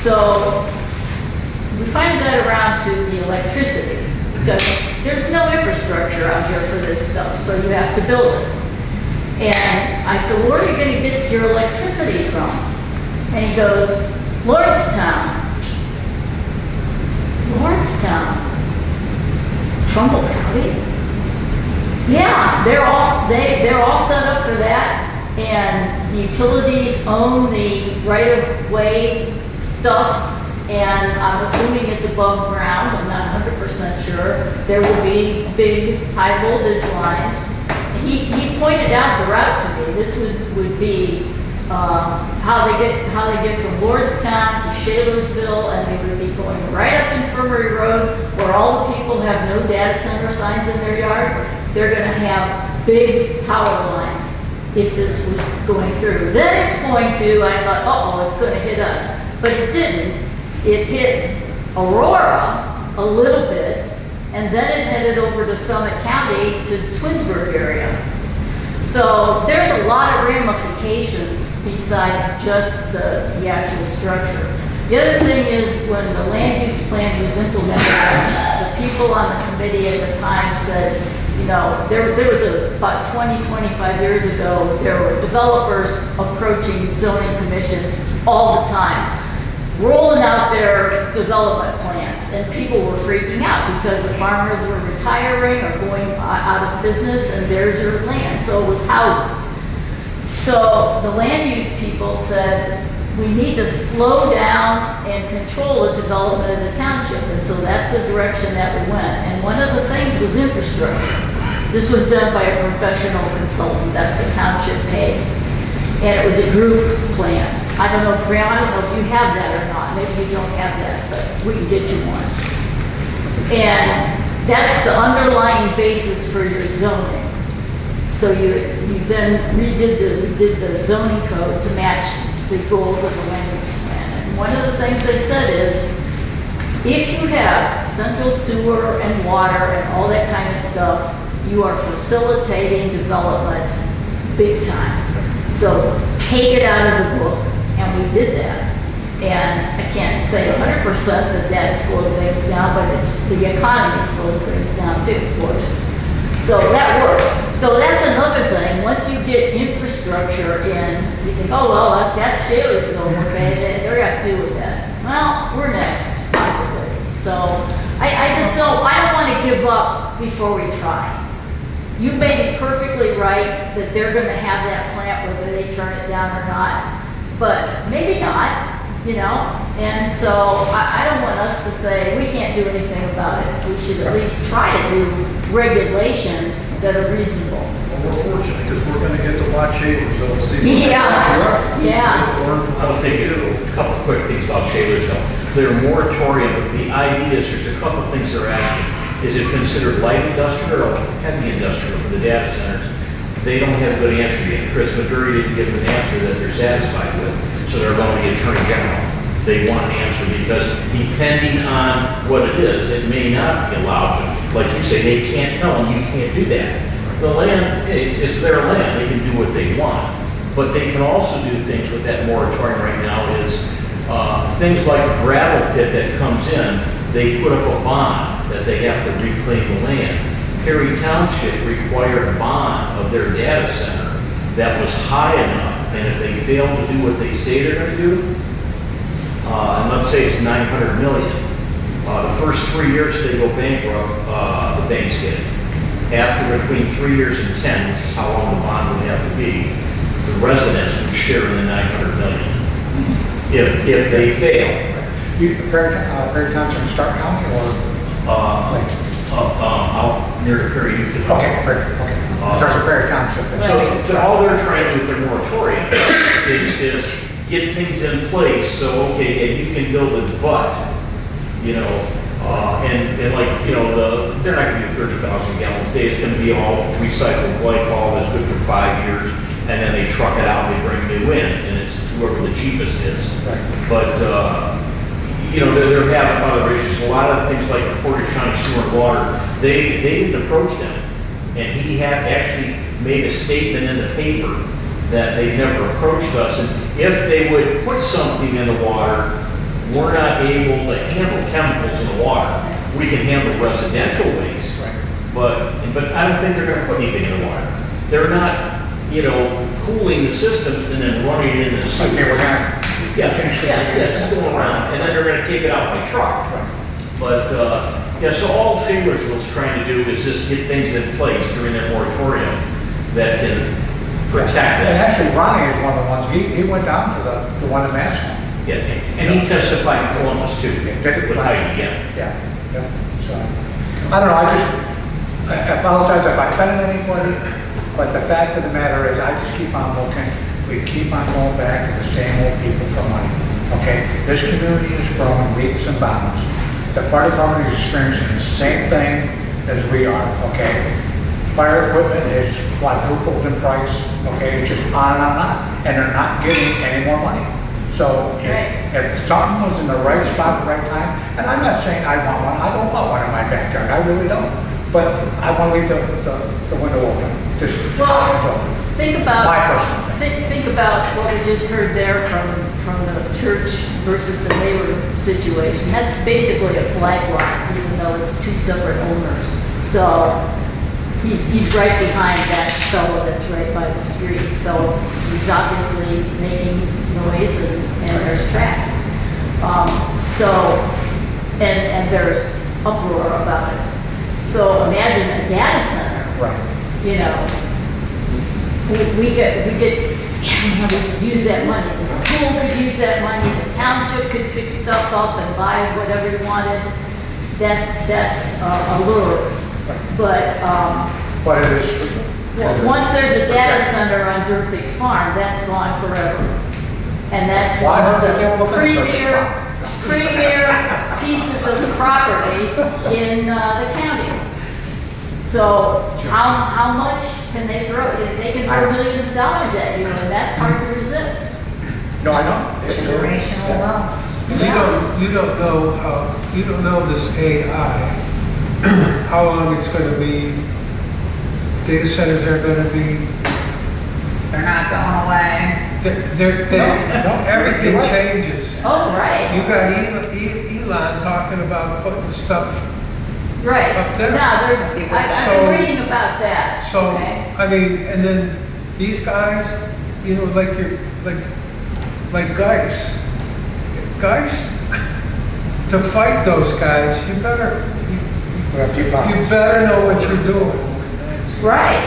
So we finally got around to the electricity, because there's no infrastructure out here for this stuff, so you have to build it. And I said, well, where are you going to get your electricity from? And he goes, Lordstown. Lordstown? Trumbull County? Yeah, they're all set up for that, and the utilities own the right-of-way stuff, and I'm assuming it's above ground, I'm not 100% sure. There will be big high-voltage lines. He pointed out the route to me. This would be how they get from Lordstown to Shalersville, and they would be going right up Infirmary Road, where all the people have no data center signs in their yard. They're gonna have big power lines if this was going through. Then it's going to, I thought, uh-oh, it's gonna hit us. But it didn't. It hit Aurora a little bit, and then it headed over to Summit County to Twinsburg area. So there's a lot of ramifications besides just the actual structure. The other thing is when the land use plan was implemented, the people on the committee at the time said, you know, there was about 20, 25 years ago, there were developers approaching zoning commissions all the time, rolling out their development plans, and people were freaking out because the farmers were retiring or going out of business, and there's your land, so it was houses. So the land use people said, we need to slow down and control the development of the township, and so that's the direction that we went. And one of the things was infrastructure. This was done by a professional consultant that the township paid, and it was a group plan. I don't know, Graham, I don't know if you have that or not. Maybe you don't have that, but we can get you one. And that's the underlying basis for your zoning. So you then redid the zoning code to match the goals of the land use plan. And one of the things they said is, if you have central sewer and water and all that kind of stuff, you are facilitating development big time. So take it out of the book, and we did that. And I can't say 100% that slowed things down, but the economy slows things down too, of course. So that worked. So that's another thing. Once you get infrastructure in, you think, oh, well, that's Shalersville, okay, they're going to have to do with that. Well, we're next, possibly. So I just don't want to give up before we try. You may be perfectly right that they're going to have that plant whether they turn it down or not, but maybe not, you know? And so I don't want us to say we can't do anything about it. We should at least try to do regulations that are reasonable. Well, we're fortunate because we're going to get to watch Shalersville and see what's Yeah, yeah. I'll take a couple quick things about Shalersville. Their moratorium, the idea is there's a couple things they're asking. Is it considered light industrial or heavy industrial for the data centers? They don't have a good answer yet. Chris Maduri didn't give them an answer that they're satisfied with, so they're going to the Attorney General. They want an answer because depending on what it is, it may not be allowed. Like you say, they can't tell them you can't do that. The land, it's their land. They can do what they want. But they can also do things with that moratorium right now is things like a gravel pit that comes in, they put up a bond that they have to reclaim the land. Perry Township required a bond of their data center that was high enough, and if they fail to do what they say they're going to do, and let's say it's 900 million, the first 3 years they go bankrupt, the banks get it. After between 3 years and 10, which is how long the bond would have to be, the residents would share in the 900 million if they fail. Perry Township, Stark County, or? Out near the Perry, you can. Okay, Starts at Perry Township. So all they're trying to do with their moratorium is get things in place, so, okay, and you can build it, but, you know, and like, you know, they're not gonna do 30,000 gallons a day, it's gonna be all recycled glycol that's good for 5 years, and then they truck it out, they bring new in, and it's whoever the cheapest is. Right. But, you know, they're having other issues. A lot of things like the Portage County Sewer and Water, they didn't approach them. And he had actually made a statement in the paper that they never approached us. And if they would put something in the water, we're not able to handle chemicals in the water. We can handle residential waste. Right. But I don't think they're going to put anything in the water. They're not, you know, cooling the systems and then running it in the sewer. Okay, we're gonna. Yes, it's going around, and then they're gonna take it out by truck. But, yeah, so all Shalersville's trying to do is just get things in place during their moratorium that can protect them. And actually, Ronnie is one of the ones, he went down to the one in Madison. Yeah, and he testified in Columbus too, with Heidi, Yeah. So, I don't know, I apologize if I offended anybody, but the fact of the matter is, I just keep on looking. We keep on going back to the same old people for money. okay? This community is growing leaps and bounds. The fire department is experiencing the same thing as we are, okay? Fire equipment is quadrupled in price, okay? It's just on and on and on, and they're not getting any more money. So if something was in the right spot at the right time, and I'm not saying I want one, I don't want one in my backyard, I really don't. But I want to leave the window open, just options open. Think about, My personal opinion. think about what we just heard there from the church versus the neighbor situation. That's basically a flag lot, even though it's two separate owners. So he's right behind that fellow that's right by the street. So he's obviously making noise and there's traffic. And there's uproar about it. So imagine a data center. Right. You know, we could use that money. The school could use that money. The township could fix stuff up and buy whatever you wanted. That's a lure. But it is true. Once there's a data center on Durfix Farm, that's gone forever. And that's one of the premier pieces of the property in the county. So how much can they throw? They can throw millions of dollars at you, and that's hard to resist. No, I know. Generational wealth. You don't know this AI, how long it's going to be, data centers are going to be. They're not going away. Everything changes. Oh, right. You got Elon talking about putting stuff Right. up there. Now, I've been reading about that. So, okay? I mean, and then these guys, you know, like guys, to fight those guys, you better know what you're doing. Right.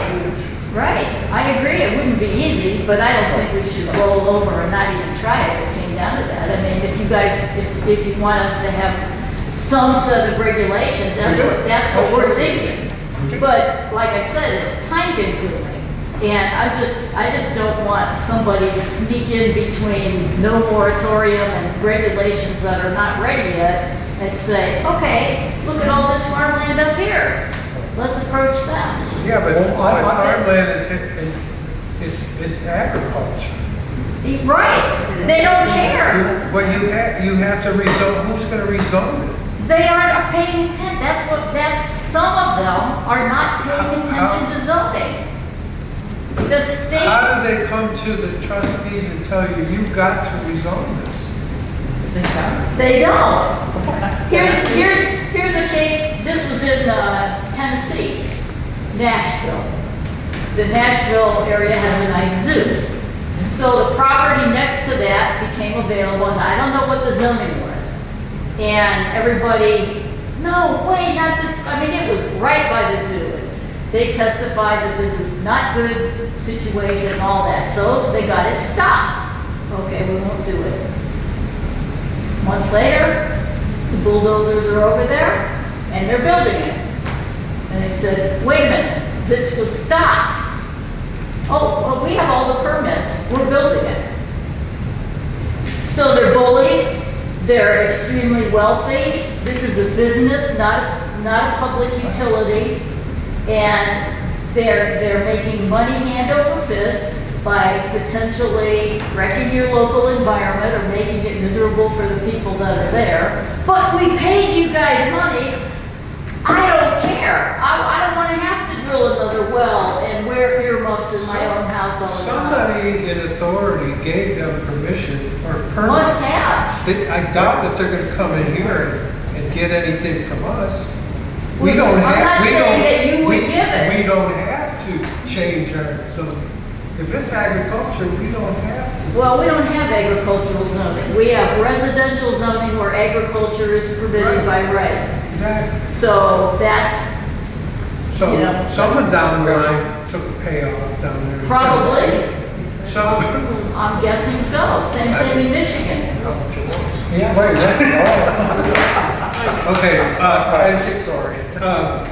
I agree. It wouldn't be easy, but I don't think we should roll over and not even try it if it came down to that. I mean, if you guys, if you want us to have some set of regulations, that's what we're thinking. But like I said, it's time consuming. And I just don't want somebody to sneak in between no moratorium and regulations that are not ready yet and say, okay, look at all this farmland up here. Let's approach them. Yeah, but farmland it's agriculture. Right. They don't care. When you have to rezone, who's going to rezone it? They aren't paying attention. Some of them are not paying attention to zoning. The state. How do they come to the trustees and tell you, you've got to rezone this? They don't. Here's a case, this was in Tennessee, Nashville. The Nashville area has a nice zoo. So the property next to that became available, and I don't know what the zoning was. And everybody, no way, not this, I mean, it was right by the zoo. They testified that this is not good situation and all that, so they got it stopped. Okay, we won't do it. A month later, the bulldozers are over there, and they're building it. And they said, wait a minute, this was stopped. Oh, well, we have all the permits, we're building it. So they're bullies. They're extremely wealthy. This is a business, not a public utility, and they're making money hand over fist by potentially wrecking your local environment or making it miserable for the people that are there. But we paid you guys money. I don't care. I don't want to have to drill another well and wear earmuffs in my own house all the time. Somebody in authority gave them permission or permit. Must have. I doubt that they're going to come in here and get anything from us. We I'm don't have. not We saying don't. that you would we, give it. we don't have to change our zoning. If it's agriculture, we don't have to. Well, we don't have agricultural zoning. We have residential zoning where agriculture is permitted by right. Exactly. So that's, So you know, someone down the line took a payoff down there. in probably. Tennessee. So. I'm guessing so. Same thing in Michigan. Yeah, wait, Okay, sorry.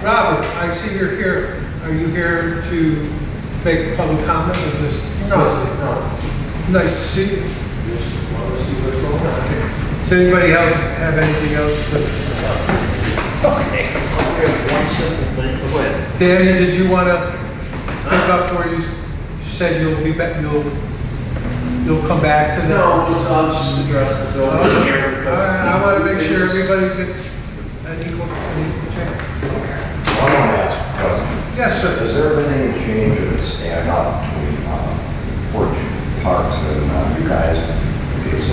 Robert, I see you're here. Are you here to make a public comment or just? No. Nice to see you. Does anybody else have anything else? Okay. One simple thing. Go ahead. Danny, did you want to pick up where you said you'll be back, you'll come back to that? No, I'll just address the building here because. I want to make sure everybody gets an equal chance. I want to ask, Yes, sir. has there been any changes stand out between Fort Parks and you guys?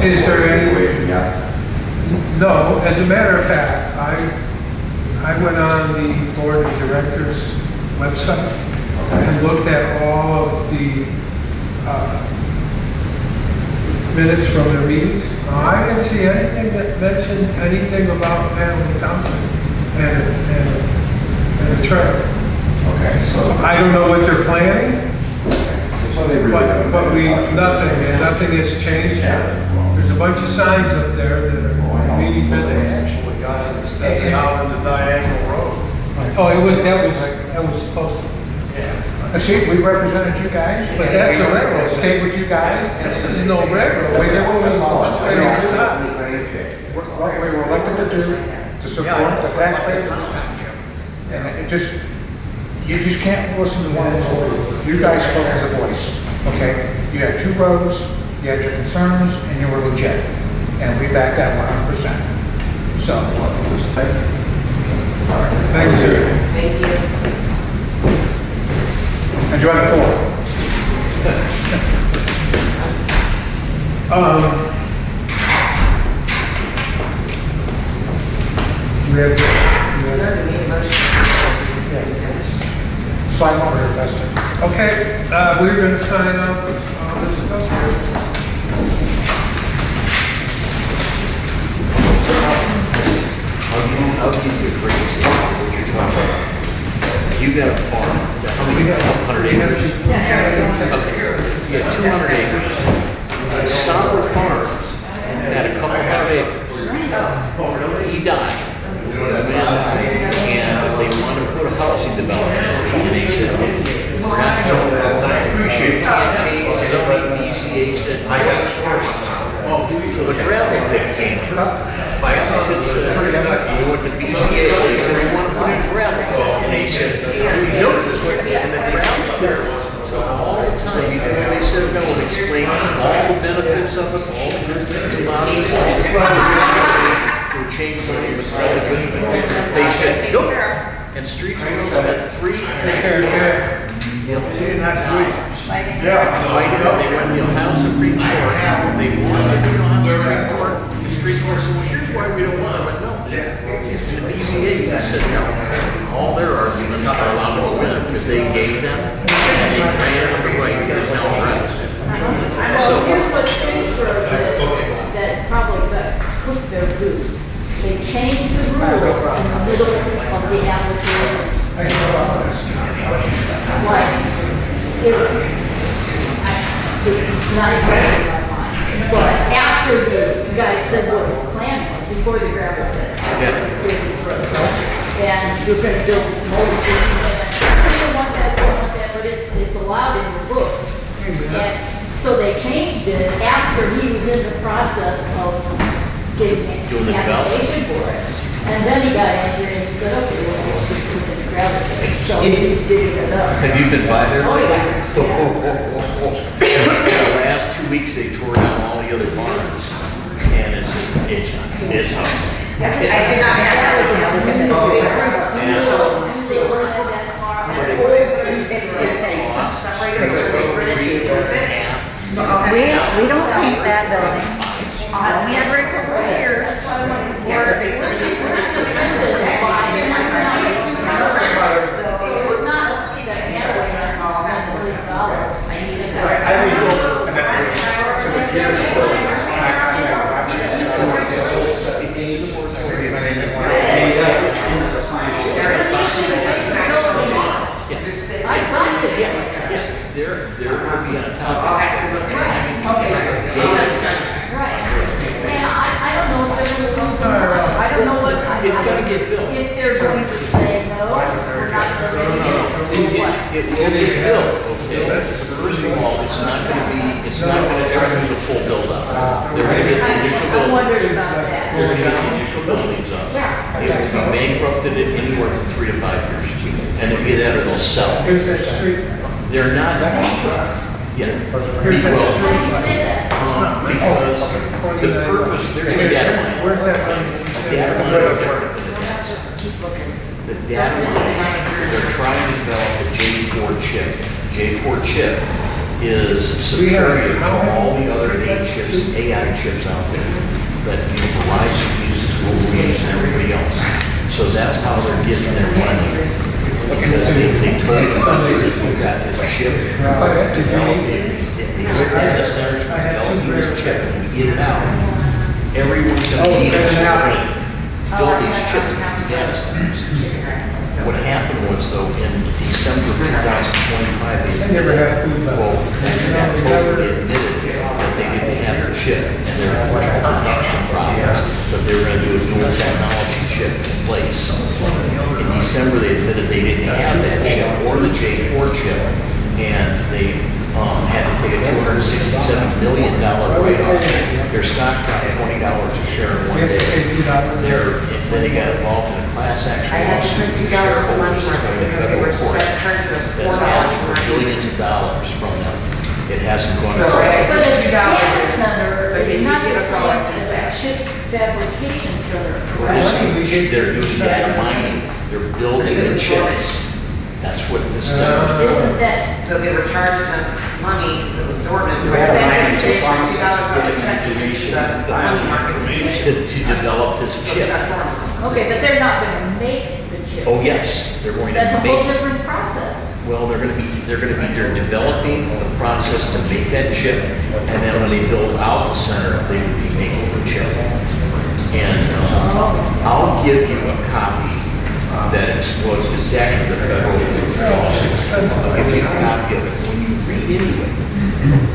Is there any? Yeah. No, as a matter of fact, I went on the board of directors website and looked at all of the minutes from their meetings. I didn't see anything that mentioned anything about Mantua Township and the trail. Okay, so. I don't know what they're planning, So they really haven't. but nothing has changed. There's a bunch of signs up there that are meeting They visitors. actually got it extended out in the diagonal road. Oh, that was supposed to. See, we represented you guys. But that's a railroad. Stayed with you guys. This is no railroad. We never went lost. What we were elected to do, to support the taxpayers of this township. And it just, you just can't listen to one voice. You guys spoke as a voice, okay? You had two roads, you had your concerns, and you were legit. And we backed that 100%. So, Thank you. Thank you, sir. Thank you. enjoy the 4th. We have, Slide over here, Lester. okay, we're going to sign up all this stuff here. I'll give you a great example of what you're talking about. You got a farm, how many, 100 acres? Okay, you have 200 acres. Solid Farms had a couple hundred acres. He died. And they wanted to put a housing development. And they said, we're not doing that. You can't change the zoning. BCA said, so the gravel pit came. You went to BCA, they said, we want to put in gravel. And they said, no. And the gravel pit took all the time. They said, no, we'll explain all the benefits of it, all the good things about it. We'll change zoning, but all the good things. They said, nope. And streets were spent $3.5 See you next week. Yeah. They went to the Ohio Supreme Court. They wanted to go to the Ohio Supreme Court. The street court said, well, here's why we don't want it. But no. The BCA said no. All their arguments are allowed to win because they gave them and they ran on the right that is now right. So here's what Kingsborough did that probably cooked their goose. They changed the rules in the middle of the application. Like, it's not exactly my mind, but after the guy said what his plan was, before the gravel pit, and you're going to build this mold, and I don't want that, but it's allowed in the book. And so they changed it after he was in the process of getting the application for it. And then he got angry and he said, okay, well, we'll just put in the gravel pit. So he's digging it up. Have you been by there? Oh, yeah. The last 2 weeks they tore down all the other barns. And it's just, it's up. I did not have that. We don't paint that building. Only every couple of years. They're going to be on top of it. Right. And I don't know if they're going to lose or not. I don't know what. It's going to get built. If they're going to say no, we're not going to get it. It will get built, okay? First of all, it's not going to be a full build-up. they're gonna get the initial I building. wondered about that. They're gonna get the initial buildings up. Yeah. They will be bankrupted at anywhere from 3 to 5 years. And it'll be that or they'll sell. Here's that street. They're not, yeah. Here's that Well, How do you say that? because the purpose, there's a data mine. Where's that line? A data mine is different than the data center. Keep looking. The data mine, they're trying to develop a J4 chip. J4 chip is superior to all the other AI chips out there that Verizon uses, Google uses, and everybody else. So that's how they're getting their money. Because they told us we got this chip. These data centers are developing this chip, and we get it out. Everyone's gonna need it to build these chips in these data centers. What happened was though, in December of 2025, they totally admitted that they didn't have their chip and there were production problems, but they were gonna do a dual technology chip in place. In December, they admitted they didn't have that chip or the J4 chip, and they had to take a $267 million write-off. Their stock dropped $20 a share in one day. Then they got involved in a class action I had to lawsuit put with $2 for money shareholders. It's going to because they were federal court. charging us That's asked for billions of dollars from them. It hasn't gone. So I But put a $2 data in, center but they is did not give the us all our same as fees a back. chip fabrication center, correct? They're doing data mining. They're building the chips. That's what this center is doing. Isn't that, So they were charging us money because it was dormant. So We have I mining paid supplies, $2 out of getting check information, the money market To develop this So it's chip. not dormant. okay, but they're not gonna make the chip. Oh, yes, they're going That's a to whole make. different process. Well, they're developing the process to make that chip, and then when they build out the center, they would be making the chip. And I'll give you a copy that is actually the federal lawsuit. I'll give you a copy of it. When you read into it,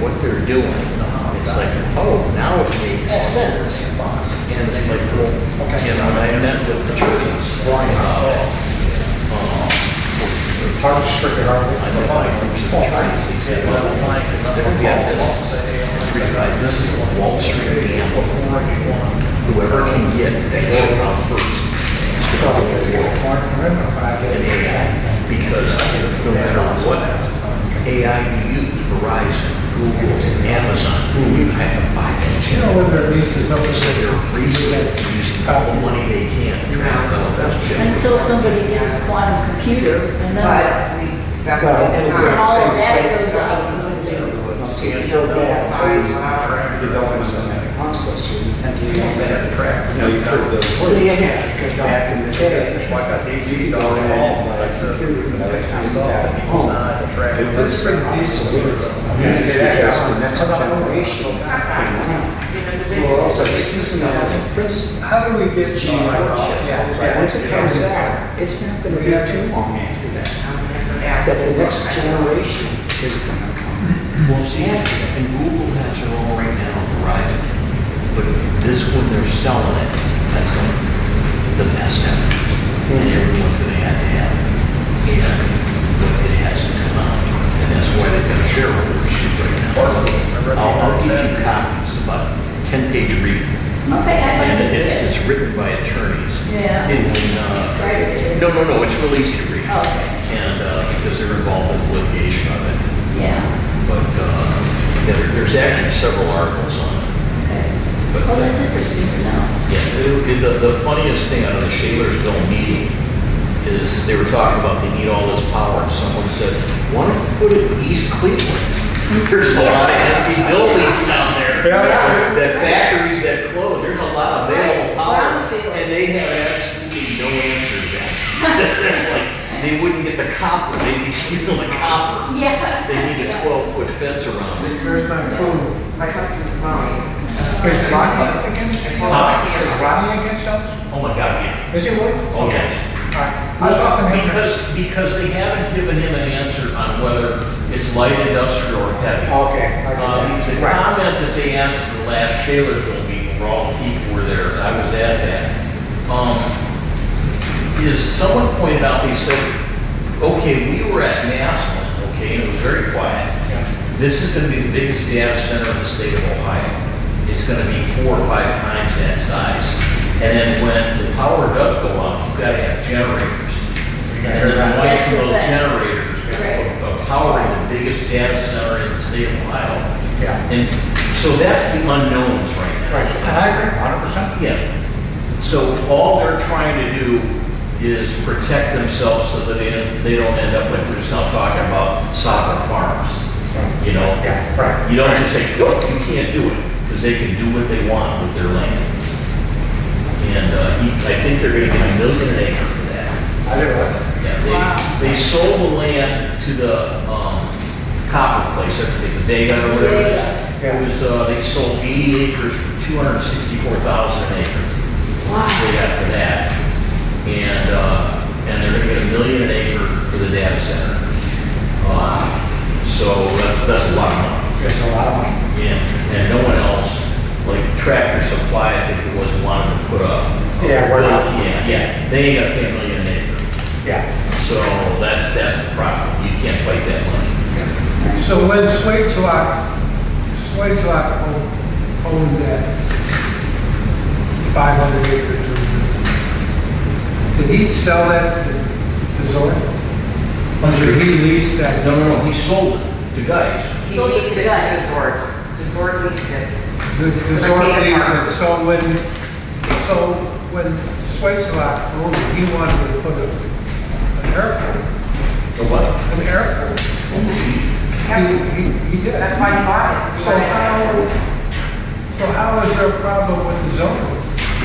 what they're doing, it's like, oh, now it makes sense. And it's like, well, and when I met with the attorneys, Hard to strip it out. I met my groups of attorneys, they said, well, this is a Wall Street gamble. Whoever can get that chip out first. And AI, because no matter what AI you use, Verizon, Google, Amazon, you have to buy that chip. You know what their lease is up to? So they're raising it, using all the money they can to try to develop that chip. Until somebody gets a quantum computer and then, But we got Well, it's and not. all of that goes up. Development of that processor, and you know, Track. you've heard those. Well, back in the day, like I gave you $8 home, I said, it's not attractive. That's pretty decent. That's the next generation. So just using that as a principle. How do we get Yeah, once it comes out, it's not gonna be too long after that, that the next generation is gonna come. Well, see, and Google has their own right now, Verizon, but this one, they're selling it, that's like the best ever. And everyone's gonna have to have it. But it hasn't come out, and that's why they've got a shareholdership right now. I'll get you copies, about a 10-page read. okay, I And like this. it's written by attorneys. Yeah. Try to read it. No, it's real easy to read. Oh, okay. And, because they're involved in litigation of it. Yeah, But there's actually several articles on it. okay. But, Well, that's interesting to know. yeah, the funniest thing out of the Shalersville meeting is they were talking about they need all this power, and someone said, why don't you put it in East Cleveland? There's a lot of empty buildings down there. Yeah. That factories that close, there's a lot of available power, Brownfields. and they have absolutely no answer to that. It's like, they wouldn't get the copper, they'd be stealing the copper. Yeah. They need a 12-foot fence around it. Here's my food. My husband's mowing. Is Ronnie against us? Huh? Is Ronnie against us? Oh my God, yeah. Is he really? Oh, yes. All right. I was talking to him. Because they haven't given him an answer on whether it's light industrial or heavy. Okay. I get The that. comment that they asked at the last Shalersville meeting, where all the people were there, and I was at that, is someone pointed out, they said, okay, we were at Massillon, okay, and it was very quiet. This is going to be the biggest data center in the state of Ohio. is gonna be 4 or 5 times that size. And then when the power does go up, you've gotta have generators. And then the noise from those generators are powering the biggest data center in the state of Ohio. Yeah. And so that's the unknowns right now. Right, and I agree, 100%. Yeah. So all they're trying to do is protect themselves so that they don't end up like we're just now talking about soccer farms. You know? Yeah, right. You don't just say, nope, you can't do it, because they can do what they want with their land. And I think they're gonna get $1 million an acre for that. I didn't know that. Yeah, they sold the land to the copper place, I forget the Vega or whatever it is. Yeah. It was, they sold 80 acres for $264,000 an acre. Wow. They got for that. And they're gonna get $1 million an acre for the data center. So that's a lot of money. It's a lot of money. Yeah, and no one else, like Tractor Supply, I think it was, wanted to put up. Yeah, we're not. Yeah, they ain't gonna pay $1 million an acre. Yeah. So that's the problem. You can't fight that money. So when Swagelok owned that 500 acres, did he sell that to Zorn? Or did he lease that? No, he sold it to guys. He leased it to Resort. Resort leased it. The Zorn leased it, so when Swagelok owned it, he wanted to put an airport. A what? An airport. He did. That's why he bought it. So how is there a problem with the zoning?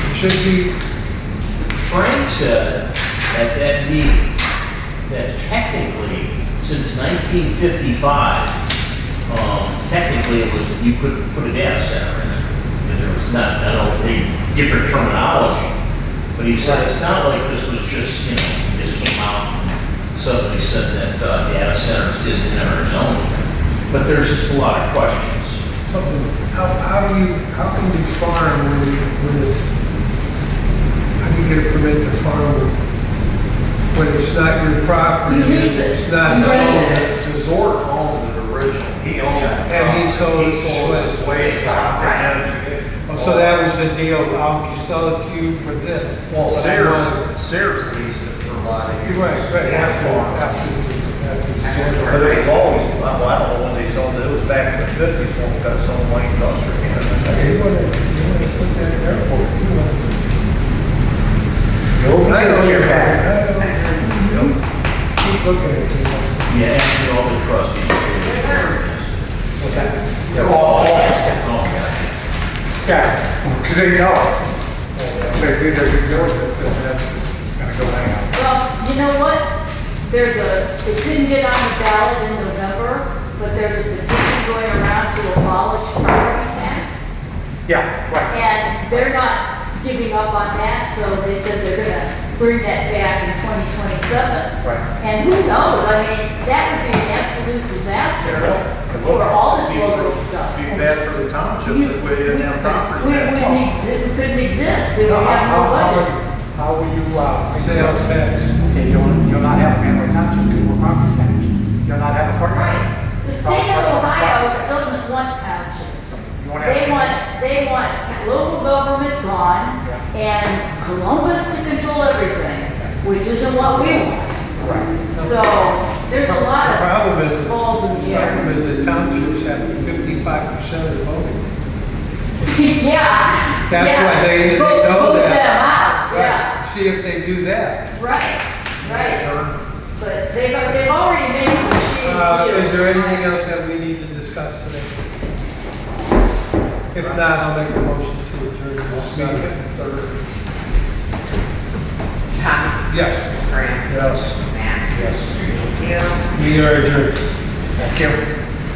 It should be. Frank said at that meeting that technically, since 1955, technically it was, you could put a data center in it. And there was not, I don't know, different terminology. But he said it's not like this was just, just came out and suddenly said that data centers isn't in our zoning. But there's just a lot of questions. How can you farm when it's, how do you get a permit to farm when it's not your property? You lease it. It's not You rent sold. The Zord owned it originally. He owned it. And he sold the Swagelok to him. Oh, so that was the deal, I'll sell it to you for this. Well, But I want- Sears leased it for a lot of years. Right, After But it was always, well, I don't know when they sold it, it was back in the 50s when we got some Wayne Buster in You it. want to put that airport, you want to. I know you're back. Keep looking at it. Yeah, actually, all the trustees. What's that? They're all. Oh, yeah. Yeah, because they know. They do their due diligence, and that's gonna go down. Well, you know what? It didn't get on the ballot in November, but there's a petition going around to abolish property tax. Yeah, right. And they're not giving up on that, so they said they're gonna bring that back in 2027. Right. And who knows, I mean, that would be an absolute disaster for all this local stuff. Be bad for the townships if we didn't have property We tax. couldn't exist, if we have no budget. How will you, Sales tax. okay, you'll not have a Mantua Township because we're property tax. You'll not have a farm. Right. The state of Ohio doesn't want townships. They want local government gone and Columbus to control everything, which isn't what we want. Right. So there's a lot Problem of is, balls in the air. the townships have 55% of the vote. Yeah. That's yeah. why they Vote know that. them out, yeah. Right. See if they do that. Right. But they've already made some shady deals. Is there anything else that we need to discuss today? If not, I'll make a motion to adjourn this meeting. Tom, Yes. Graham, Yes. Matt. Yes. Thank you. We are adjourned. Thank you.